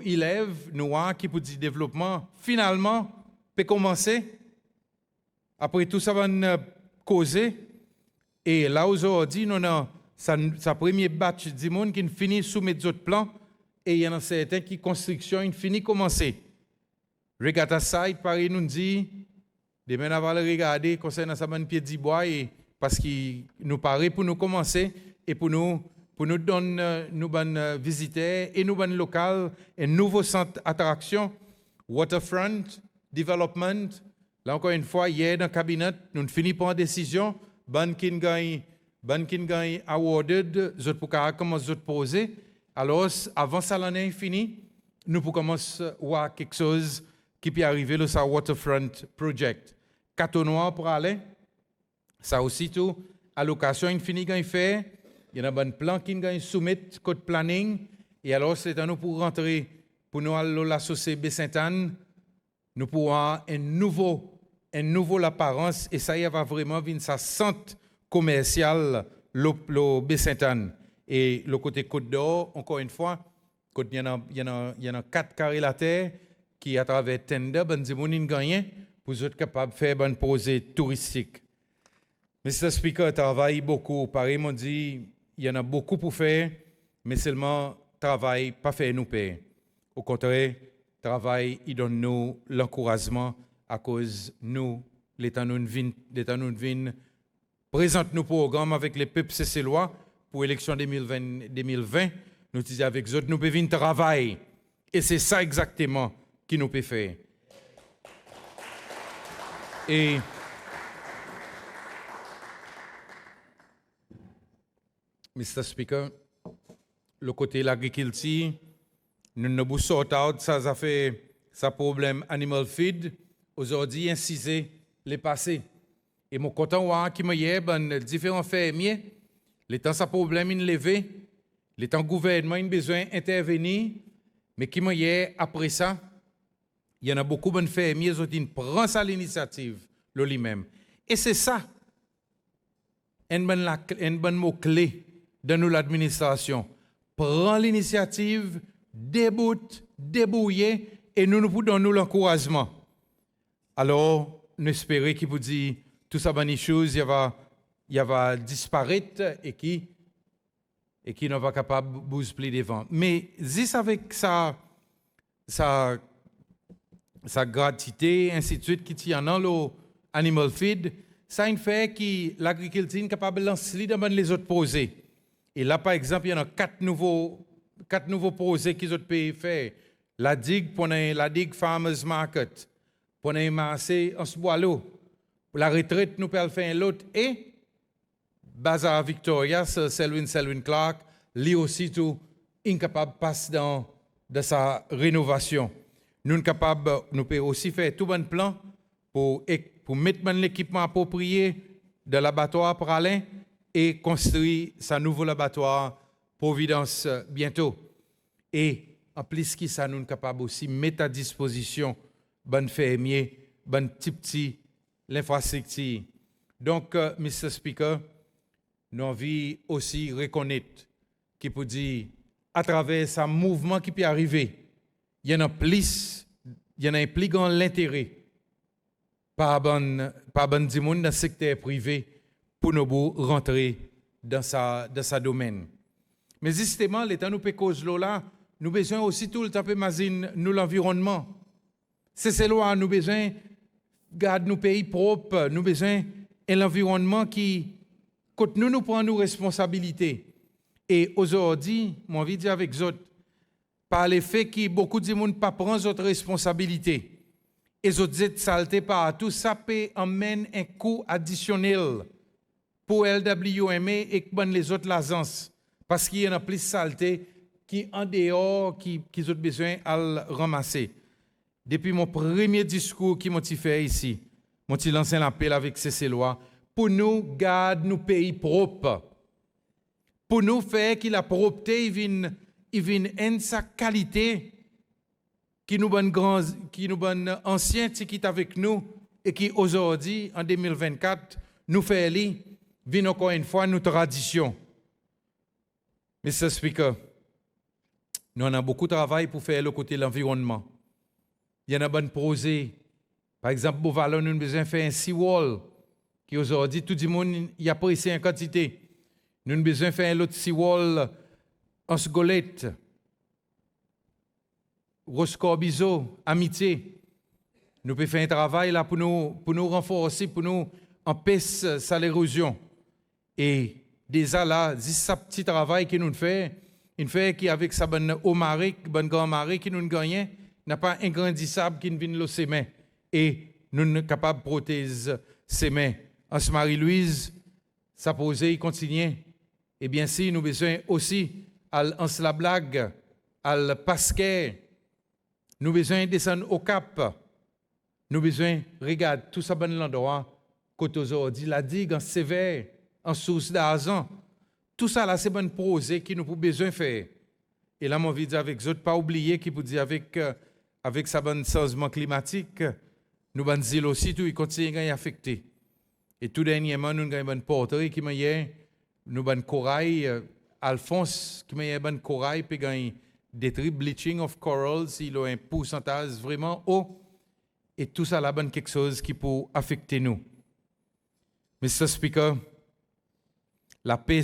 élève, nous qui pour du développement, finalement, peut commencer. Après tout ça, va nous causer. Et là, aujourd'hui, nous avons sa première batch du monde qui finit soumettre d'autres plans. Et il y en a certains qui construction, ils finissent commencer. Regatta Site, Paris nous dit, demain, on va le regarder concernant sa bonne pied de bois parce qu'il nous paraît pour nous commencer et pour nous donner nous bonnes visiteurs et nous bonnes locales un nouveau centre d'attraction, waterfront, development. Là encore une fois, hier dans le cabinet, nous finissons par une décision, ban qui gagne awarded, zot pour commencer zot poser. Alors avant ça l'année finie, nous pouvons commencer à voir quelque chose qui peut arriver le sa waterfront project. Catenoir pour aller, ça aussitôt allocation infinie gagne fait. Il y a un plan qui gagne soumettre code planning et alors c'est à nous pour rentrer pour nous aller l'associer Sainte-Anne, nous pourrons avoir un nouveau apparence et ça y va vraiment venir sa centre commercial le Sainte-Anne et le côté Côte d'Or encore une fois, il y en a 4 carrés la terre qui à travers tender ben di moun gagné pour être capable de faire un projet touristique. Mr. Speaker travaille beaucoup. Pareil m'ont dit, il y en a beaucoup pour faire, mais seulement travail pas faire nous payer. Au contraire, travail il donne nous l'encouragement à cause nous l'État nous vient présente nos programmes avec les peuples cécélois pour l'élection 2020. Nous disons avec eux, nous pouvons travailler. Et c'est ça exactement qui nous peut faire. Et Mr. Speaker, le côté de l'agriculture, nous ne sort out, ça a fait ça problème animal feed. Aujourd'hui, incisé les passés. Et mon content voir qui me y est, différents fermiers, les temps ça problème in levé, les temps gouvernement a besoin d'intervenir, mais qui me y est après ça, il y en a beaucoup de fermiers qui prennent ça l'initiative, lui-même. Et c'est ça, un bon mot clé dans nous l'administration. Prends l'initiative, déboute, débrouiller, et nous nous donnons l'encouragement. Alors, nous espérons qu'il vous dit tout ça, bonne chose, il va disparaître et qui ne va pas capable de bouger devant. Mais juste avec sa gratitude, ainsi de suite, qui tient dans l'animal feed, ça fait que l'agriculture est capable de lancer dans les autres projets. Et là, par exemple, il y en a 4 nouveaux projets qu'ils ont pu faire. La digue Farmers Market, pour un marché en Boileau. La retraite, nous pouvons faire l'autre. Et Bazar Victoria, Selwyn Clark, lui aussi, tout incapable de passer dans sa rénovation. Nous pouvons aussi faire tout bon plan pour mettre l'équipement approprié de l'abattoir Pralin et construire sa nouveau abattoir Providence bientôt. Et en plus que ça, nous sommes capables aussi de mettre à disposition bon fermier, bon petit l'infrastructure. Donc, Mr. Speaker, nous avons aussi reconnaître qu'il peut dire, à travers ce mouvement qui peut arriver, il y en a un plus grand l'intérêt par bon du monde dans le secteur privé pour nous rentrer dans sa domaine. Mais justement, l'État nous peut cause là, nous besoin aussi tout le temps de nous l'environnement. C'est loi, nous besoin garder nos pays propres, nous besoin un environnement qui, quand nous prenons nos responsabilités. Et aujourd'hui, moi, envie de dire avec vous, par le fait que beaucoup de monde ne prennent pas d'autres responsabilités, et les autres êtes saletés partout, ça peut amener un coût additionnel pour LWMA et les autres agences, parce qu'il y en a plus de saleté qui en dehors, qui ont besoin de ramasser. Depuis mon premier discours qui m'a fait ici, j'ai lancé un appel avec ces lois pour nous garder nos pays propres, pour nous faire que la propreté vienne en sa qualité, qui nous bonne ancien qui est avec nous et qui aujourd'hui, en 2024, nous fait aller, vient encore une fois nos traditions. Mr. Speaker, nous avons beaucoup de travail pour faire le côté de l'environnement. Il y en a bon projet. Par exemple, Beauvalon, nous avons besoin de faire un seawall qui aujourd'hui, tout le monde y apprécie en quantité. Nous avons besoin de faire un autre seawall en Sgolette, Roscorbizo, Amitié. Nous pouvons faire un travail là pour nous renforcer, pour nous empêcher l'érosion. Et déjà là, c'est ce petit travail que nous faisons. Il fait qu'avec sa bonne eau marée, bonne grand marée qui nous gagne, n'a pas un grandissable qui vient le semer. Et nous sommes capables de protéger semer. En ce Marie-Louise, ça posait, il continue. Et bien si nous besoin aussi, en la blague, à Pasquet, nous besoin descendre au Cap. Nous besoin, regarde, tout ça bon l'endroit, côté aujourd'hui, la digue en sévère, en source d'argent. Tout ça là, c'est bon projet qui nous avons besoin de faire. Et là, mon vie avec eux, pas oublier qu'il peut dire avec sa bonne changement climatique, nous avons dit aussi tout, il continue à affecter. Et tout dernièrement, nous avons un bon portrait qui m'a dit, nous avons corail, Alphonse, qui m'a dit un bon corail, puis détruit, bleaching of corals, il a un pourcentage vraiment haut. Et tout ça là, quelque chose qui peut affecter nous. Mr. Speaker, la paix,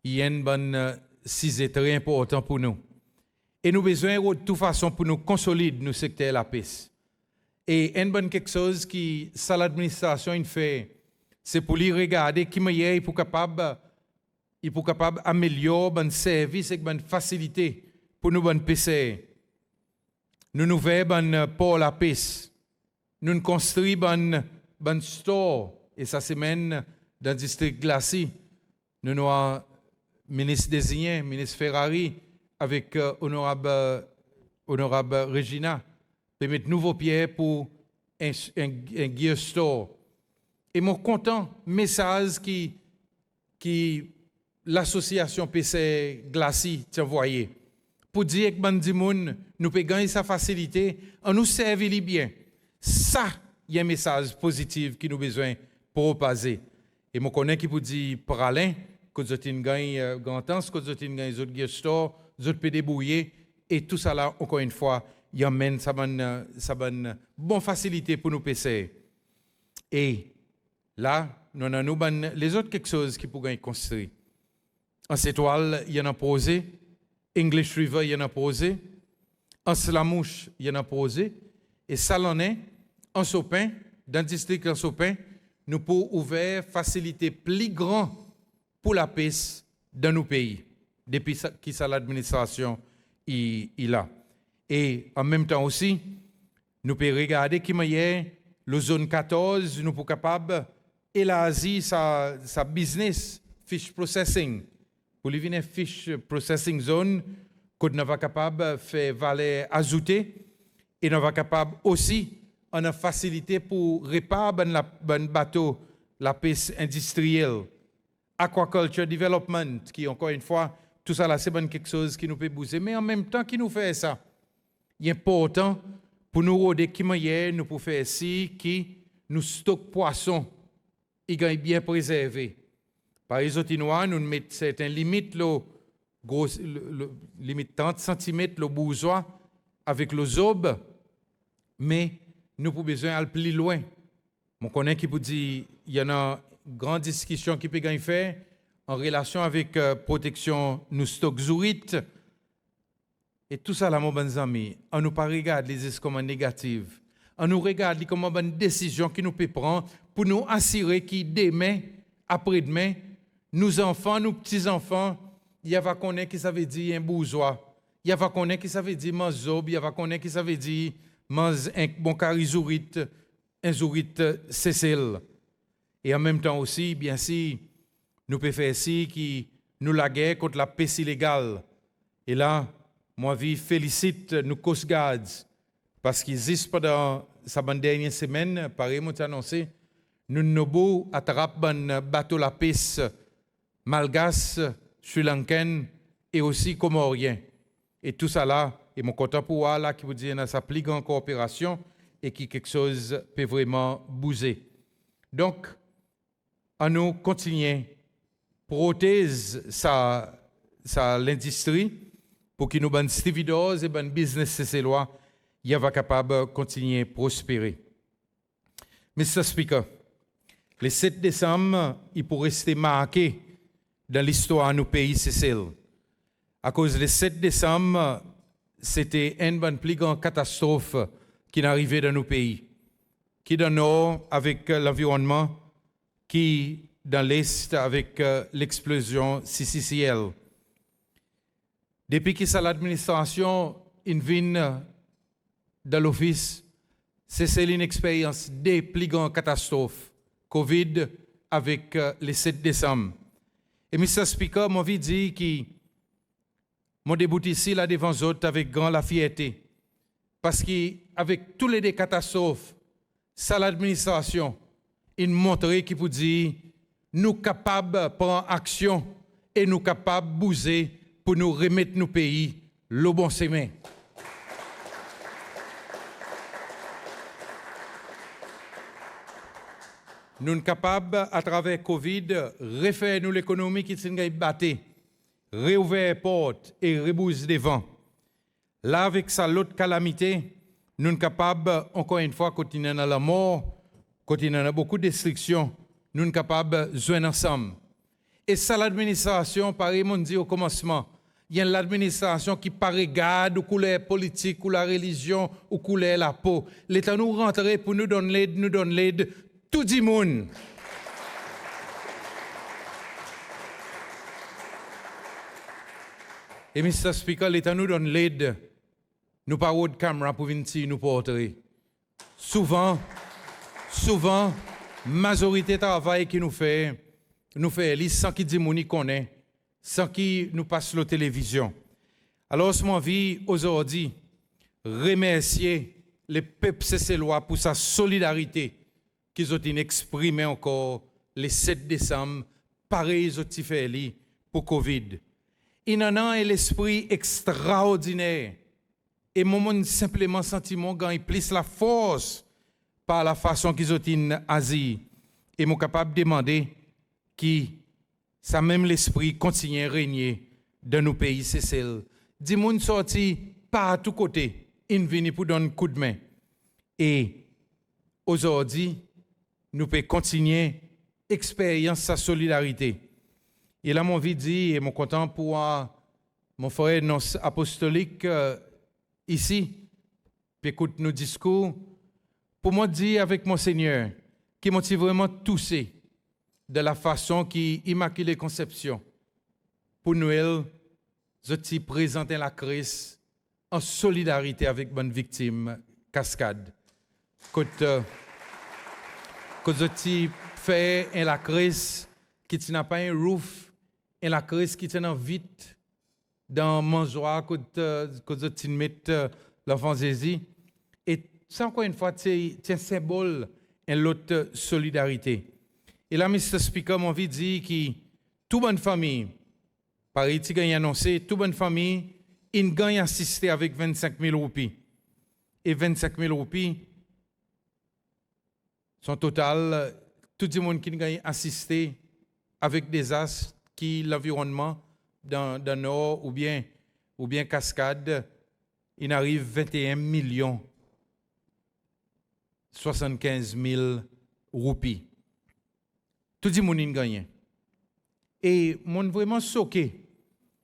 il y a une bonne c'est très important pour nous. Et nous avons besoin de toute façon pour nous consolider nous secteur la paix. Et une bonne quelque chose qui ça l'administration fait, c'est pour lui regarder qui meilleur il pour capable améliorer bon service et bonne facilité pour nous bonne PC. Nous faisons pour la paix. Nous construisons bon store et ça se mène dans le district Glacis. Nous avons ministre désigné, ministre Ferrari, avec honorable Regina, de mettre nouveau pied pour un gear store. Et mon content message qui l'association PC Glacis t'a envoyé pour dire que nous pouvons gagner sa facilité en nous servir bien. Ça, il y a un message positif qui nous besoin pour passer. Et mon connaît qui peut dire pour Alain que vous avez gagné grand temps, que vous avez gagné les autres gear store, vous avez débrouiller et tout ça là encore une fois, il amène ça bonne bonne facilité pour nous PC. Et là, nous avons les autres quelque chose qui pourraient construire. En cette toile, il y en a posé. English River, il y en a posé. En Slamouche, il y en a posé. Et Salonnet, en Sopin, dans le district en Sopin, nous pouvons ouvrir facilité plus grande pour la paix dans nos pays, depuis qui ça l'administration il a. Et en même temps aussi, nous pouvons regarder qui meilleur, la zone 14, nous sommes capables d'élargir sa business, fish processing. Pour lui venir fish processing zone, que nous sommes capables de faire valeur ajoutée et nous sommes capables aussi de faciliter pour réparer un bateau, la pêche industrielle, aquaculture development, qui encore une fois, tout ça là, c'est quelque chose qui nous peut bouger. Mais en même temps, qui nous fait ça, il est important pour nous rôder qui meilleur, nous pouvons faire ici, qui nous stocke poissons, il est bien préservé. Par exemple, nous mettons certaines limites, limite 30 cm le bourgeois avec le zob, mais nous avons besoin d'aller plus loin. Je connais qui peut dire il y en a une grande discussion qui peut gagner faire en relation avec protection nous stocks zourites. Et tout ça là, mon bon ami, on nous pas regarde les escomptes négatives. On nous regarde comment une décision qui nous peut prendre pour nous assurer que demain, après-demain, nos enfants, nos petits-enfants, il y a connaître qui ça veut dire un bourgeois. Il y a connaître qui ça veut dire un zob, il y a connaître qui ça veut dire un bon carré zourite, un zourite Cécile. Et en même temps aussi, bien sûr, nous pouvons faire ici qui nous la guerre contre la pêche illégale. Et là, moi, je félicite nos Coast Guards parce qu'ils existent pendant sa dernière semaine, pareil, moi, annoncé, nous n'avons attrapé un bateau la pêche malgache, sri-lankaine et aussi comorien. Et tout ça là, et mon content pour là qui vous dit dans sa plus grande coopération et qui quelque chose peut vraiment bouger. Donc, à nous continuer, protéger l'industrie pour que nous bonnes stividoses et bonnes business cécélois, il va capable de continuer à prospérer. Mr. Speaker, le 7 décembre, il pourrait rester marqué dans l'histoire de nos pays Seychelles. À cause du 7 décembre, c'était une bonne plus grande catastrophe qui est arrivée dans nos pays. Qui dans le nord avec l'environnement, qui dans l'est avec l'explosion CCCL. Depuis que ça l'administration vient dans l'office, c'est une expérience des plus grandes catastrophes. COVID avec le 7 décembre. Et Mr. Speaker, moi, je dis que mon début ici, là, devant les autres, avec grand la fierté. Parce qu'avec tous les catastrophes, ça, l'administration, il montre qu'il peut dire, nous capables de prendre action et nous capables de bouger pour nous remettre nos pays le bon chemin. Nous sommes capables, à travers Covid, de refaire l'économie qui s'est battue réouvert portes et rebousse des vents. Là, avec sa l'autre calamité, nous sommes capables, encore une fois, quand il y en a la mort, quand il y en a beaucoup de destruction, nous sommes capables de jouer ensemble. Et ça, l'administration, pareil, on dit au commencement, il y a l'administration qui paraît garde ou couleur politique ou la religion ou couleur la peau. L'État nous rentrer pour nous donner l'aide, tout le monde. Et Mr. Speaker, l'État nous donne l'aide. Nous pas de caméra pour venir nous porter. Souvent, majorité de travail qui nous fait sans qu'il dise qu'on connaît, sans qu'il nous passe la télévision. Alors, je m'envie aujourd'hui remercier les peuples cessélois pour sa solidarité qu'ils ont exprimée encore le 7 décembre, pareil ils ont fait pour Covid. Il en a l'esprit extraordinaire. Et mon simplement sentiment gagne plus la force par la façon qu'ils ont en Asie. Et mon capable de demander qui ça même l'esprit continue à régner dans nos pays, c'est celle. Dis-moi sorti par à tous côtés, ils viennent pour donner un coup de main. Et aujourd'hui, nous pouvons continuer l'expérience sa solidarité. Et là, mon vie dit, et mon content pour mon frère apostolique ici, puis écoute nos discours, pour moi dire avec mon Seigneur, qui m'a vraiment touché de la façon qui Immaculée Conception, pour Noël, je présenter la crise en solidarité avec bonne victime Cascade. Quand je fait la crise qui n'a pas un roof, et la crise qui tient vite dans mangeoire quand je mets l'enfant Jésus. Et ça, encore une fois, c'est un symbole de l'autre solidarité. Et là, Mr. Speaker, mon envie de dire que toute bonne famille, pareil, tu gagnes annoncé, toute bonne famille, il gagne assisté avec 25 000 roupies. Et 25 000 roupies, son total, tout le monde qui gagne assisté avec des astres qui l'environnement dans le nord ou bien Cascade, il arrive 21 millions 75 000 roupies. Tout le monde gagne. Et mon vraiment choqué.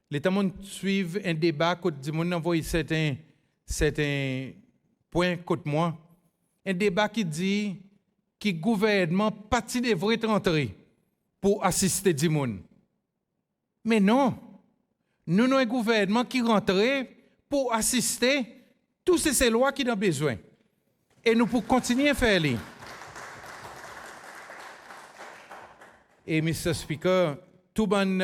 L'État suivre un débat quand le monde envoie certains points contre moi. Un débat qui dit que le gouvernement parti devrait rentrer pour assister du monde. Mais non, nous avons un gouvernement qui rentre pour assister tous ces lois qui ont besoin. Et nous pouvons continuer à faire les. Et Mr. Speaker, tout bon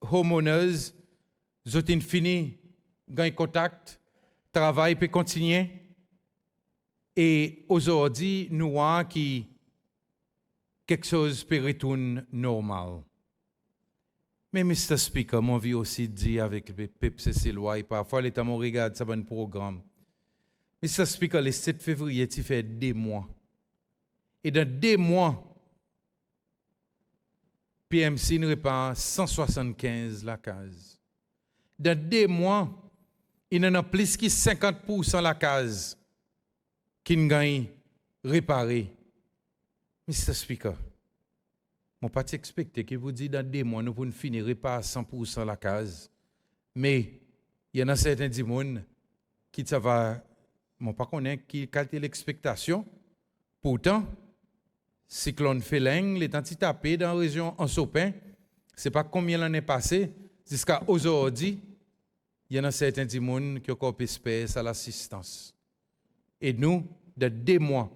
homeowners, ont fini, gagnent contact, travail peut continuer. Et aujourd'hui, nous voyons que quelque chose peut retourner normal. Mais Mr. Speaker, mon vie aussi dit avec le peuple cessélois, et parfois l'État me regarde ça bon programme. Mr. Speaker, le 7 février, tu fais 2 mois. Et dans 2 mois, PMC ne répare 175 la case. Dans 2 mois, il y en a plus que 50% la case qui ne gagne réparé. Mr. Speaker, je ne pas expecter que vous dites dans 2 mois, nous pouvons finir réparer 100% la case. Mais il y en a certains gens qui ça va, je ne pas connaître qui calculent l'expectation. Pourtant, cyclone Félin, les temps tapé dans la région en Sopin, ce n'est pas combien l'année passée, jusqu'à aujourd'hui, il y en a certains gens qui ont encore espèce à l'assistance. Et nous, de 2 mois,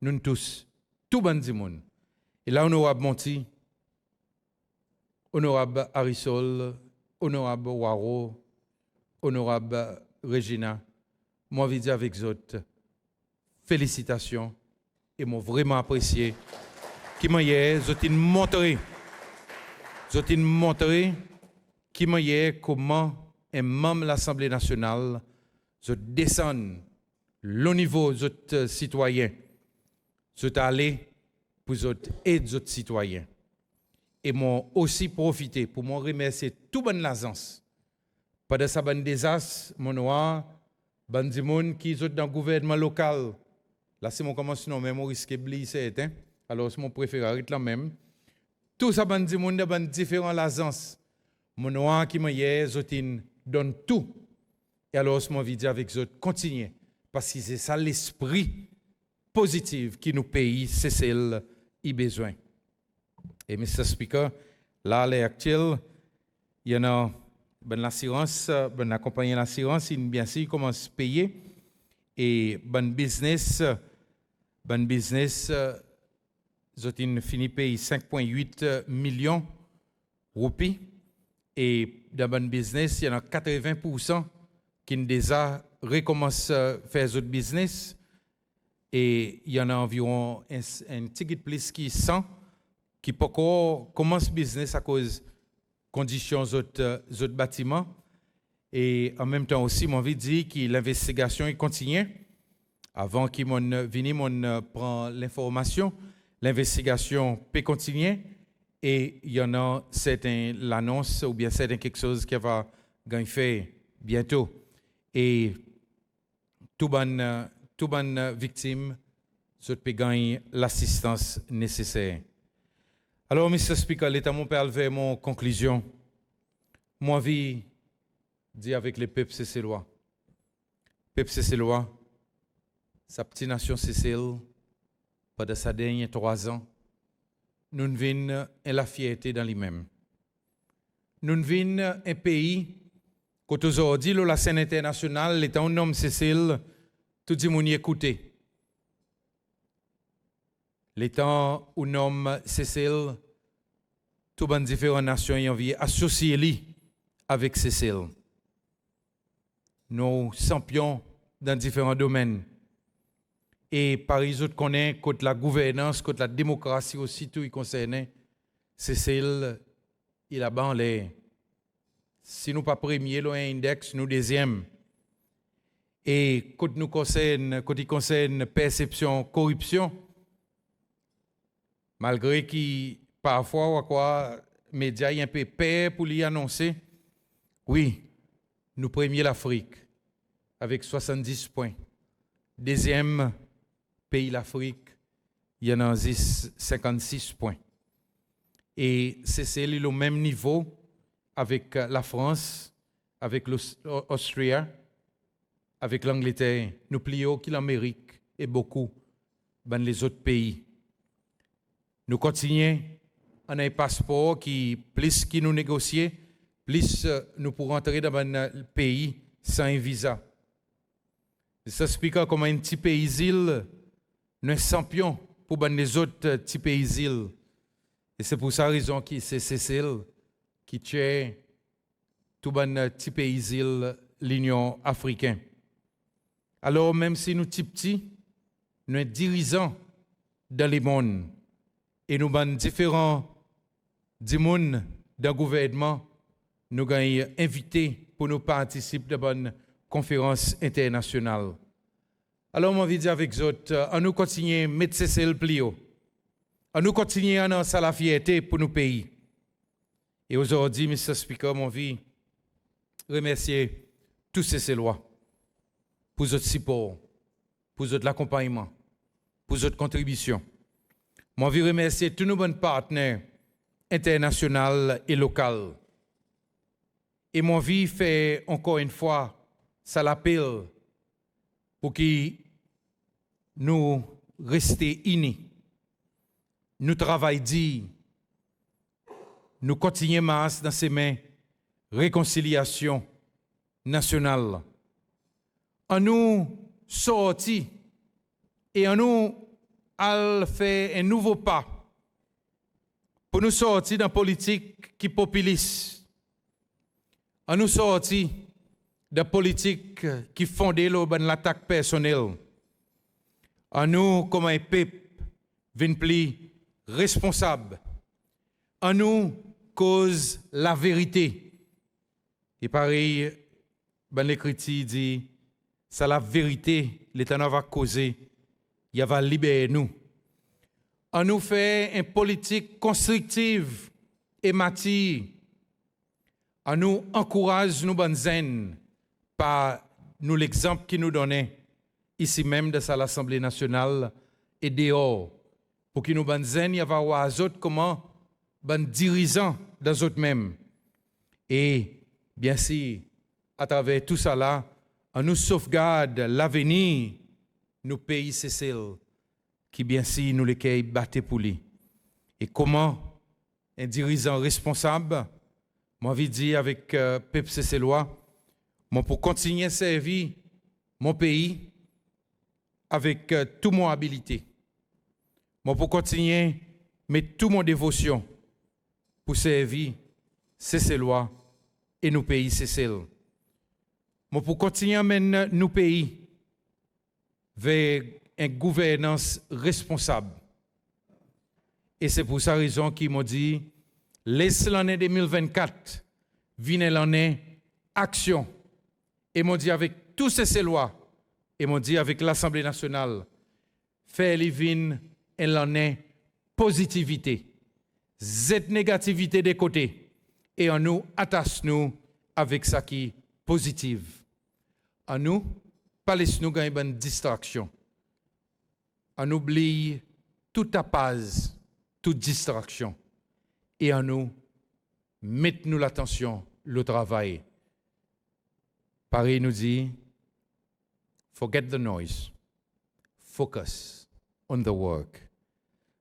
nous tous, tout le monde. Et là, honorable Monti, honorable Arisol, honorable Waro, honorable Regina, moi, je dis avec vous, félicitations. Et m'ont vraiment apprécié. Qui m'a montré qui m'a comment un membre de l'Assemblée nationale descend le niveau des citoyens, aller pour aider les citoyens. et m'ont aussi profité pour me remercier tout bonne l'agence. Pendant ça, bon désastre, mon noir, bon du monde qui sont dans le gouvernement local. Là, c'est mon commencement, mais mon risque de blesser, hein? Alors, c'est mon préféré, là même. Tout ça, bon du monde, bon différents agences. Mon noir qui m'a hier, donne tout. Et alors, je m'envie de dire avec eux, continuez. Parce que c'est ça l'esprit positif qui nous paye, c'est celle qui a besoin. Et Mr. Speaker, là, à l'heure actuelle, il y en a ben l'assurance, ben la compagnie d'assurance, il bien sûr commence à payer. Et ben business, ils ont fini payer 5,8 millions de roupies. Et dans ben business, il y en a 80% qui déjà recommencent à faire d'autres business. Et il y en a environ un petit peu plus qui 100 qui commencent business à cause des conditions d'autres bâtiments. Et en même temps aussi, mon envie de dire que l'investigation continue. Avant qu'ils viennent prendre l'information, l'investigation peut continuer. Et il y en a certains l'annonce ou bien certains quelque chose qui va faire bientôt. Et tout bonne victime, je peux gagner l'assistance nécessaire. Alors, Mr. Speaker, l'État mon père vers mon conclusion. Moi, vie dit avec les peuples cécélois. Peuple cécélois, sa petite nation Sicile, pendant sa dernière 3 ans, nous venons la fierté dans lui-même. Nous venons un pays, quand aujourd'hui, la scène internationale, l'État un homme Sicile, tout le monde y écouter. L'État un homme Sicile, toutes les différentes nations y envie associer avec Sicile. Nous champions dans différents domaines. Et Paris, nous connaissons contre la gouvernance, contre la démocratie aussi, tout y concerne. Sicile, il a ban l'air. Si nous pas premier, nous index, nous deuxième. Et quand il concerne perception, corruption, malgré que parfois, les médias sont un peu peur pour l'y annoncer, oui, nous premier l'Afrique avec 70 points. Deuxième pays l'Afrique, il y en a 56 points. Et c'est le même niveau avec la France, avec l'Austrie, avec l'Angleterre. Nous plions que l'Amérique et beaucoup dans les autres pays. Nous continuons en un passeport qui, plus qui nous négocie, plus nous pourrons entrer dans un pays sans un visa. Ça explique comment un petit pays-île, nous sommes champions pour les autres petits pays-îles. Et c'est pour ça raison que c'est Cécile qui tient tout les petits pays-îles l'Union africaine. Alors, même si nous sommes petits, nous sommes dirigeants dans le monde. Et nous sommes différents du monde dans le gouvernement. Nous sommes invités pour nous participer à une conférence internationale. Alors, je vais dire avec vous, on nous continue à mettre Cécile plio. On nous continue à avoir la fierté pour nos pays. Et aujourd'hui, Mr. Speaker, je vais remercier tous ces lois pour votre support, pour votre accompagnement, pour votre contribution. Je vais remercier tous nos bons partenaires internationaux et locaux. Et je vais faire encore une fois ça l'appel pour que nous restions unis. Nous travaillons, nous continuons dans ces mains réconciliation nationale. En nous sortir et en nous faire un nouveau pas pour nous sortir d'une politique qui populiste. En nous sortir de politique qui fondée sur l'attaque personnelle. En nous, comme un peuple, venons plus responsable. En nous, cause la vérité. Et pareil, l'Écriture dit, c'est la vérité, l'Éternel va causer, il va libérer nous. En nous fait une politique constructive et Mati, à nous encourage nous bonnes zen par nous l'exemple qu'il nous donnait ici même de l'Assemblée nationale et dehors, pour qu'il nous bonnes zen y avoir aux autres comment bon dirigeants dans autres mêmes. Et bien sûr, à travers tout ça là, on nous sauvegarde l'avenir, nos pays Cécile, qui bien sûr nous les battent pour lui. Et comment un dirigeant responsable, moi je dis avec peuple cécélois, moi pour continuer à servir mon pays avec toute mon habilité, moi pour continuer mettre toute mon dévotion pour servir Cécélois et nos pays Cécile. Moi pour continuer à mener nos pays vers une gouvernance responsable. Et c'est pour cette raison qu'ils m'ont dit, laisse l'année 2024, vienne l'année action. Et m'ont dit avec tous ces lois, et m'ont dit avec l'Assemblée nationale, faire les vignes et l'année positivité, cette négativité des côtés, et en nous attache-nous avec ça qui est positive. En nous, pas laisse-nous gagner une distraction. On oublie toute apase, toute distraction. Et en nous, mettez-nous l'attention, le travail. Paris nous dit, forget the noise, focus on the work.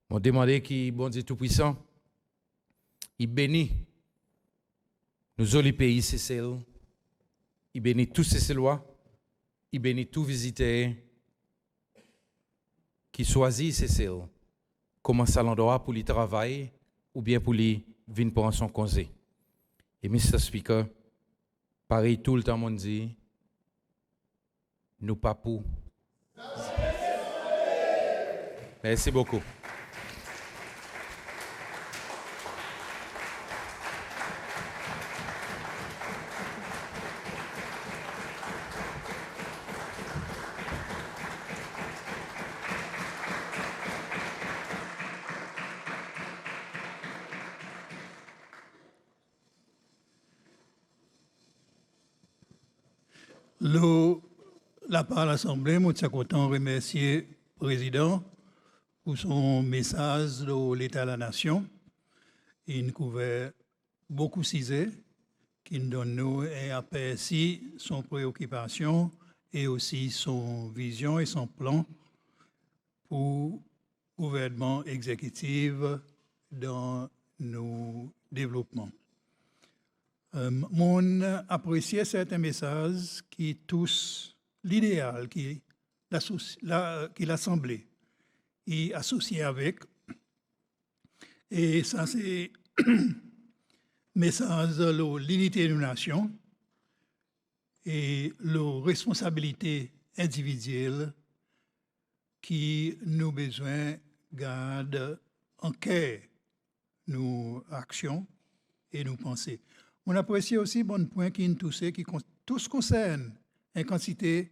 M'ont demandé qui, bon Dieu Tout-Puissant, il bénit nos jolis pays Cécile, il bénit tous ces lois, il bénit tous visiteurs qui choisissent Cécile, commence à l'endroit pour lui travailler ou bien pour lui venir pour son congé. Et Mr. Speaker, pareil tout le temps, on dit, nous pas pour. Merci beaucoup. La part de l'Assemblée, je suis content de remercier le président pour son message de l'État de la Nation. Il couvert beaucoup de sujets qui nous donnent nous et aperçu son préoccupation et aussi son vision et son plan pour le gouvernement exécutif dans nos développements. Mon apprécié certains messages qui touchent l'idéal qui l'Assemblée est associé avec. Et ça, c'est message de l'unité de la nation et la responsabilité individuelle qui nous besoin garde en cœur nos actions et nos pensées. On apprécie aussi bon point qui nous touche, qui tous concerne une quantité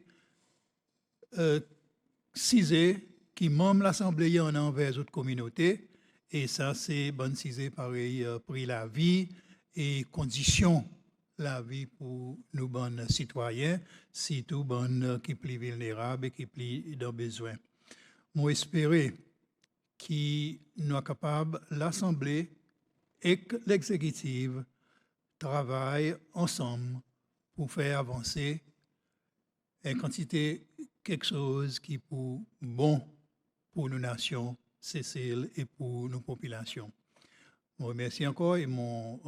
cisée qui même l'Assemblée en envers d'autres communautés. Et ça, c'est bonne cisée pareil, prix la vie et conditions la vie pour nous bonnes citoyens, surtout bonnes qui plus vulnérables et qui plus dans besoin. Moi, espérer qu'il nous est capable, l'Assemblée et l'exécutif travaillent ensemble pour faire avancer une quantité quelque chose qui est bon pour nos nations, Cécile, et pour nos populations. Je remercie encore et mon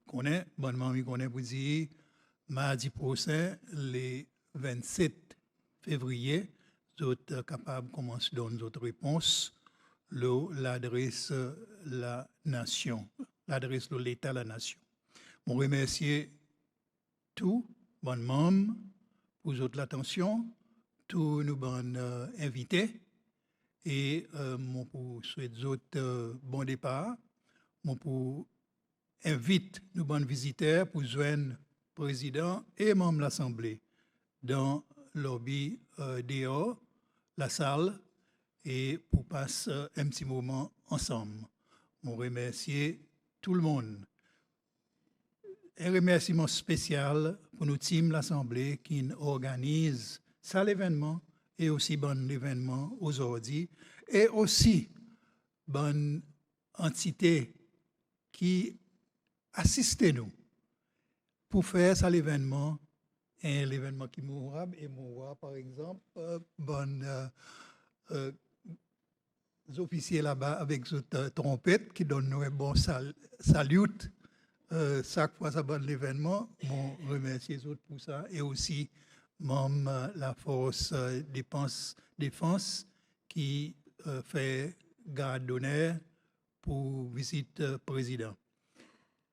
connaît, bonnement me connaît pour dire, mardi prochain, le 27 février, vous êtes capables de commencer à donner notre réponse, l'adresse la nation, l'adresse de l'État la nation. Je remercie tous, bonnes membres, pour votre attention, tous nos bonnes invités, et mon pour souhaiter autres bon départ, mon pour invite nos bons visiteurs pour joindre le président et membres de l'Assemblée dans le lobby dehors, la salle, et pour passer un petit moment ensemble. Je remercie tout le monde. Un remerciement spécial pour nos teams l'Assemblée qui organise ça l'événement et aussi bon l'événement aujourd'hui et aussi bonne entité qui assiste nous pour faire ça l'événement et l'événement qui mourra et mourra par exemple officiers là-bas avec cette trompette qui donne nous un bon salut. Chaque fois ça bonne l'événement, je remercie les autres pour ça et aussi la force défense qui fait garde d'honneur pour visite président.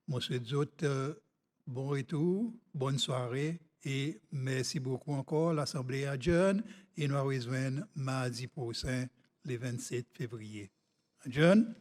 Moi, je souhaite autres bon retour, bonne soirée et merci beaucoup encore. L'Assemblée adjourne et nous rejoignons mardi prochain, le 27 février. Adjourne.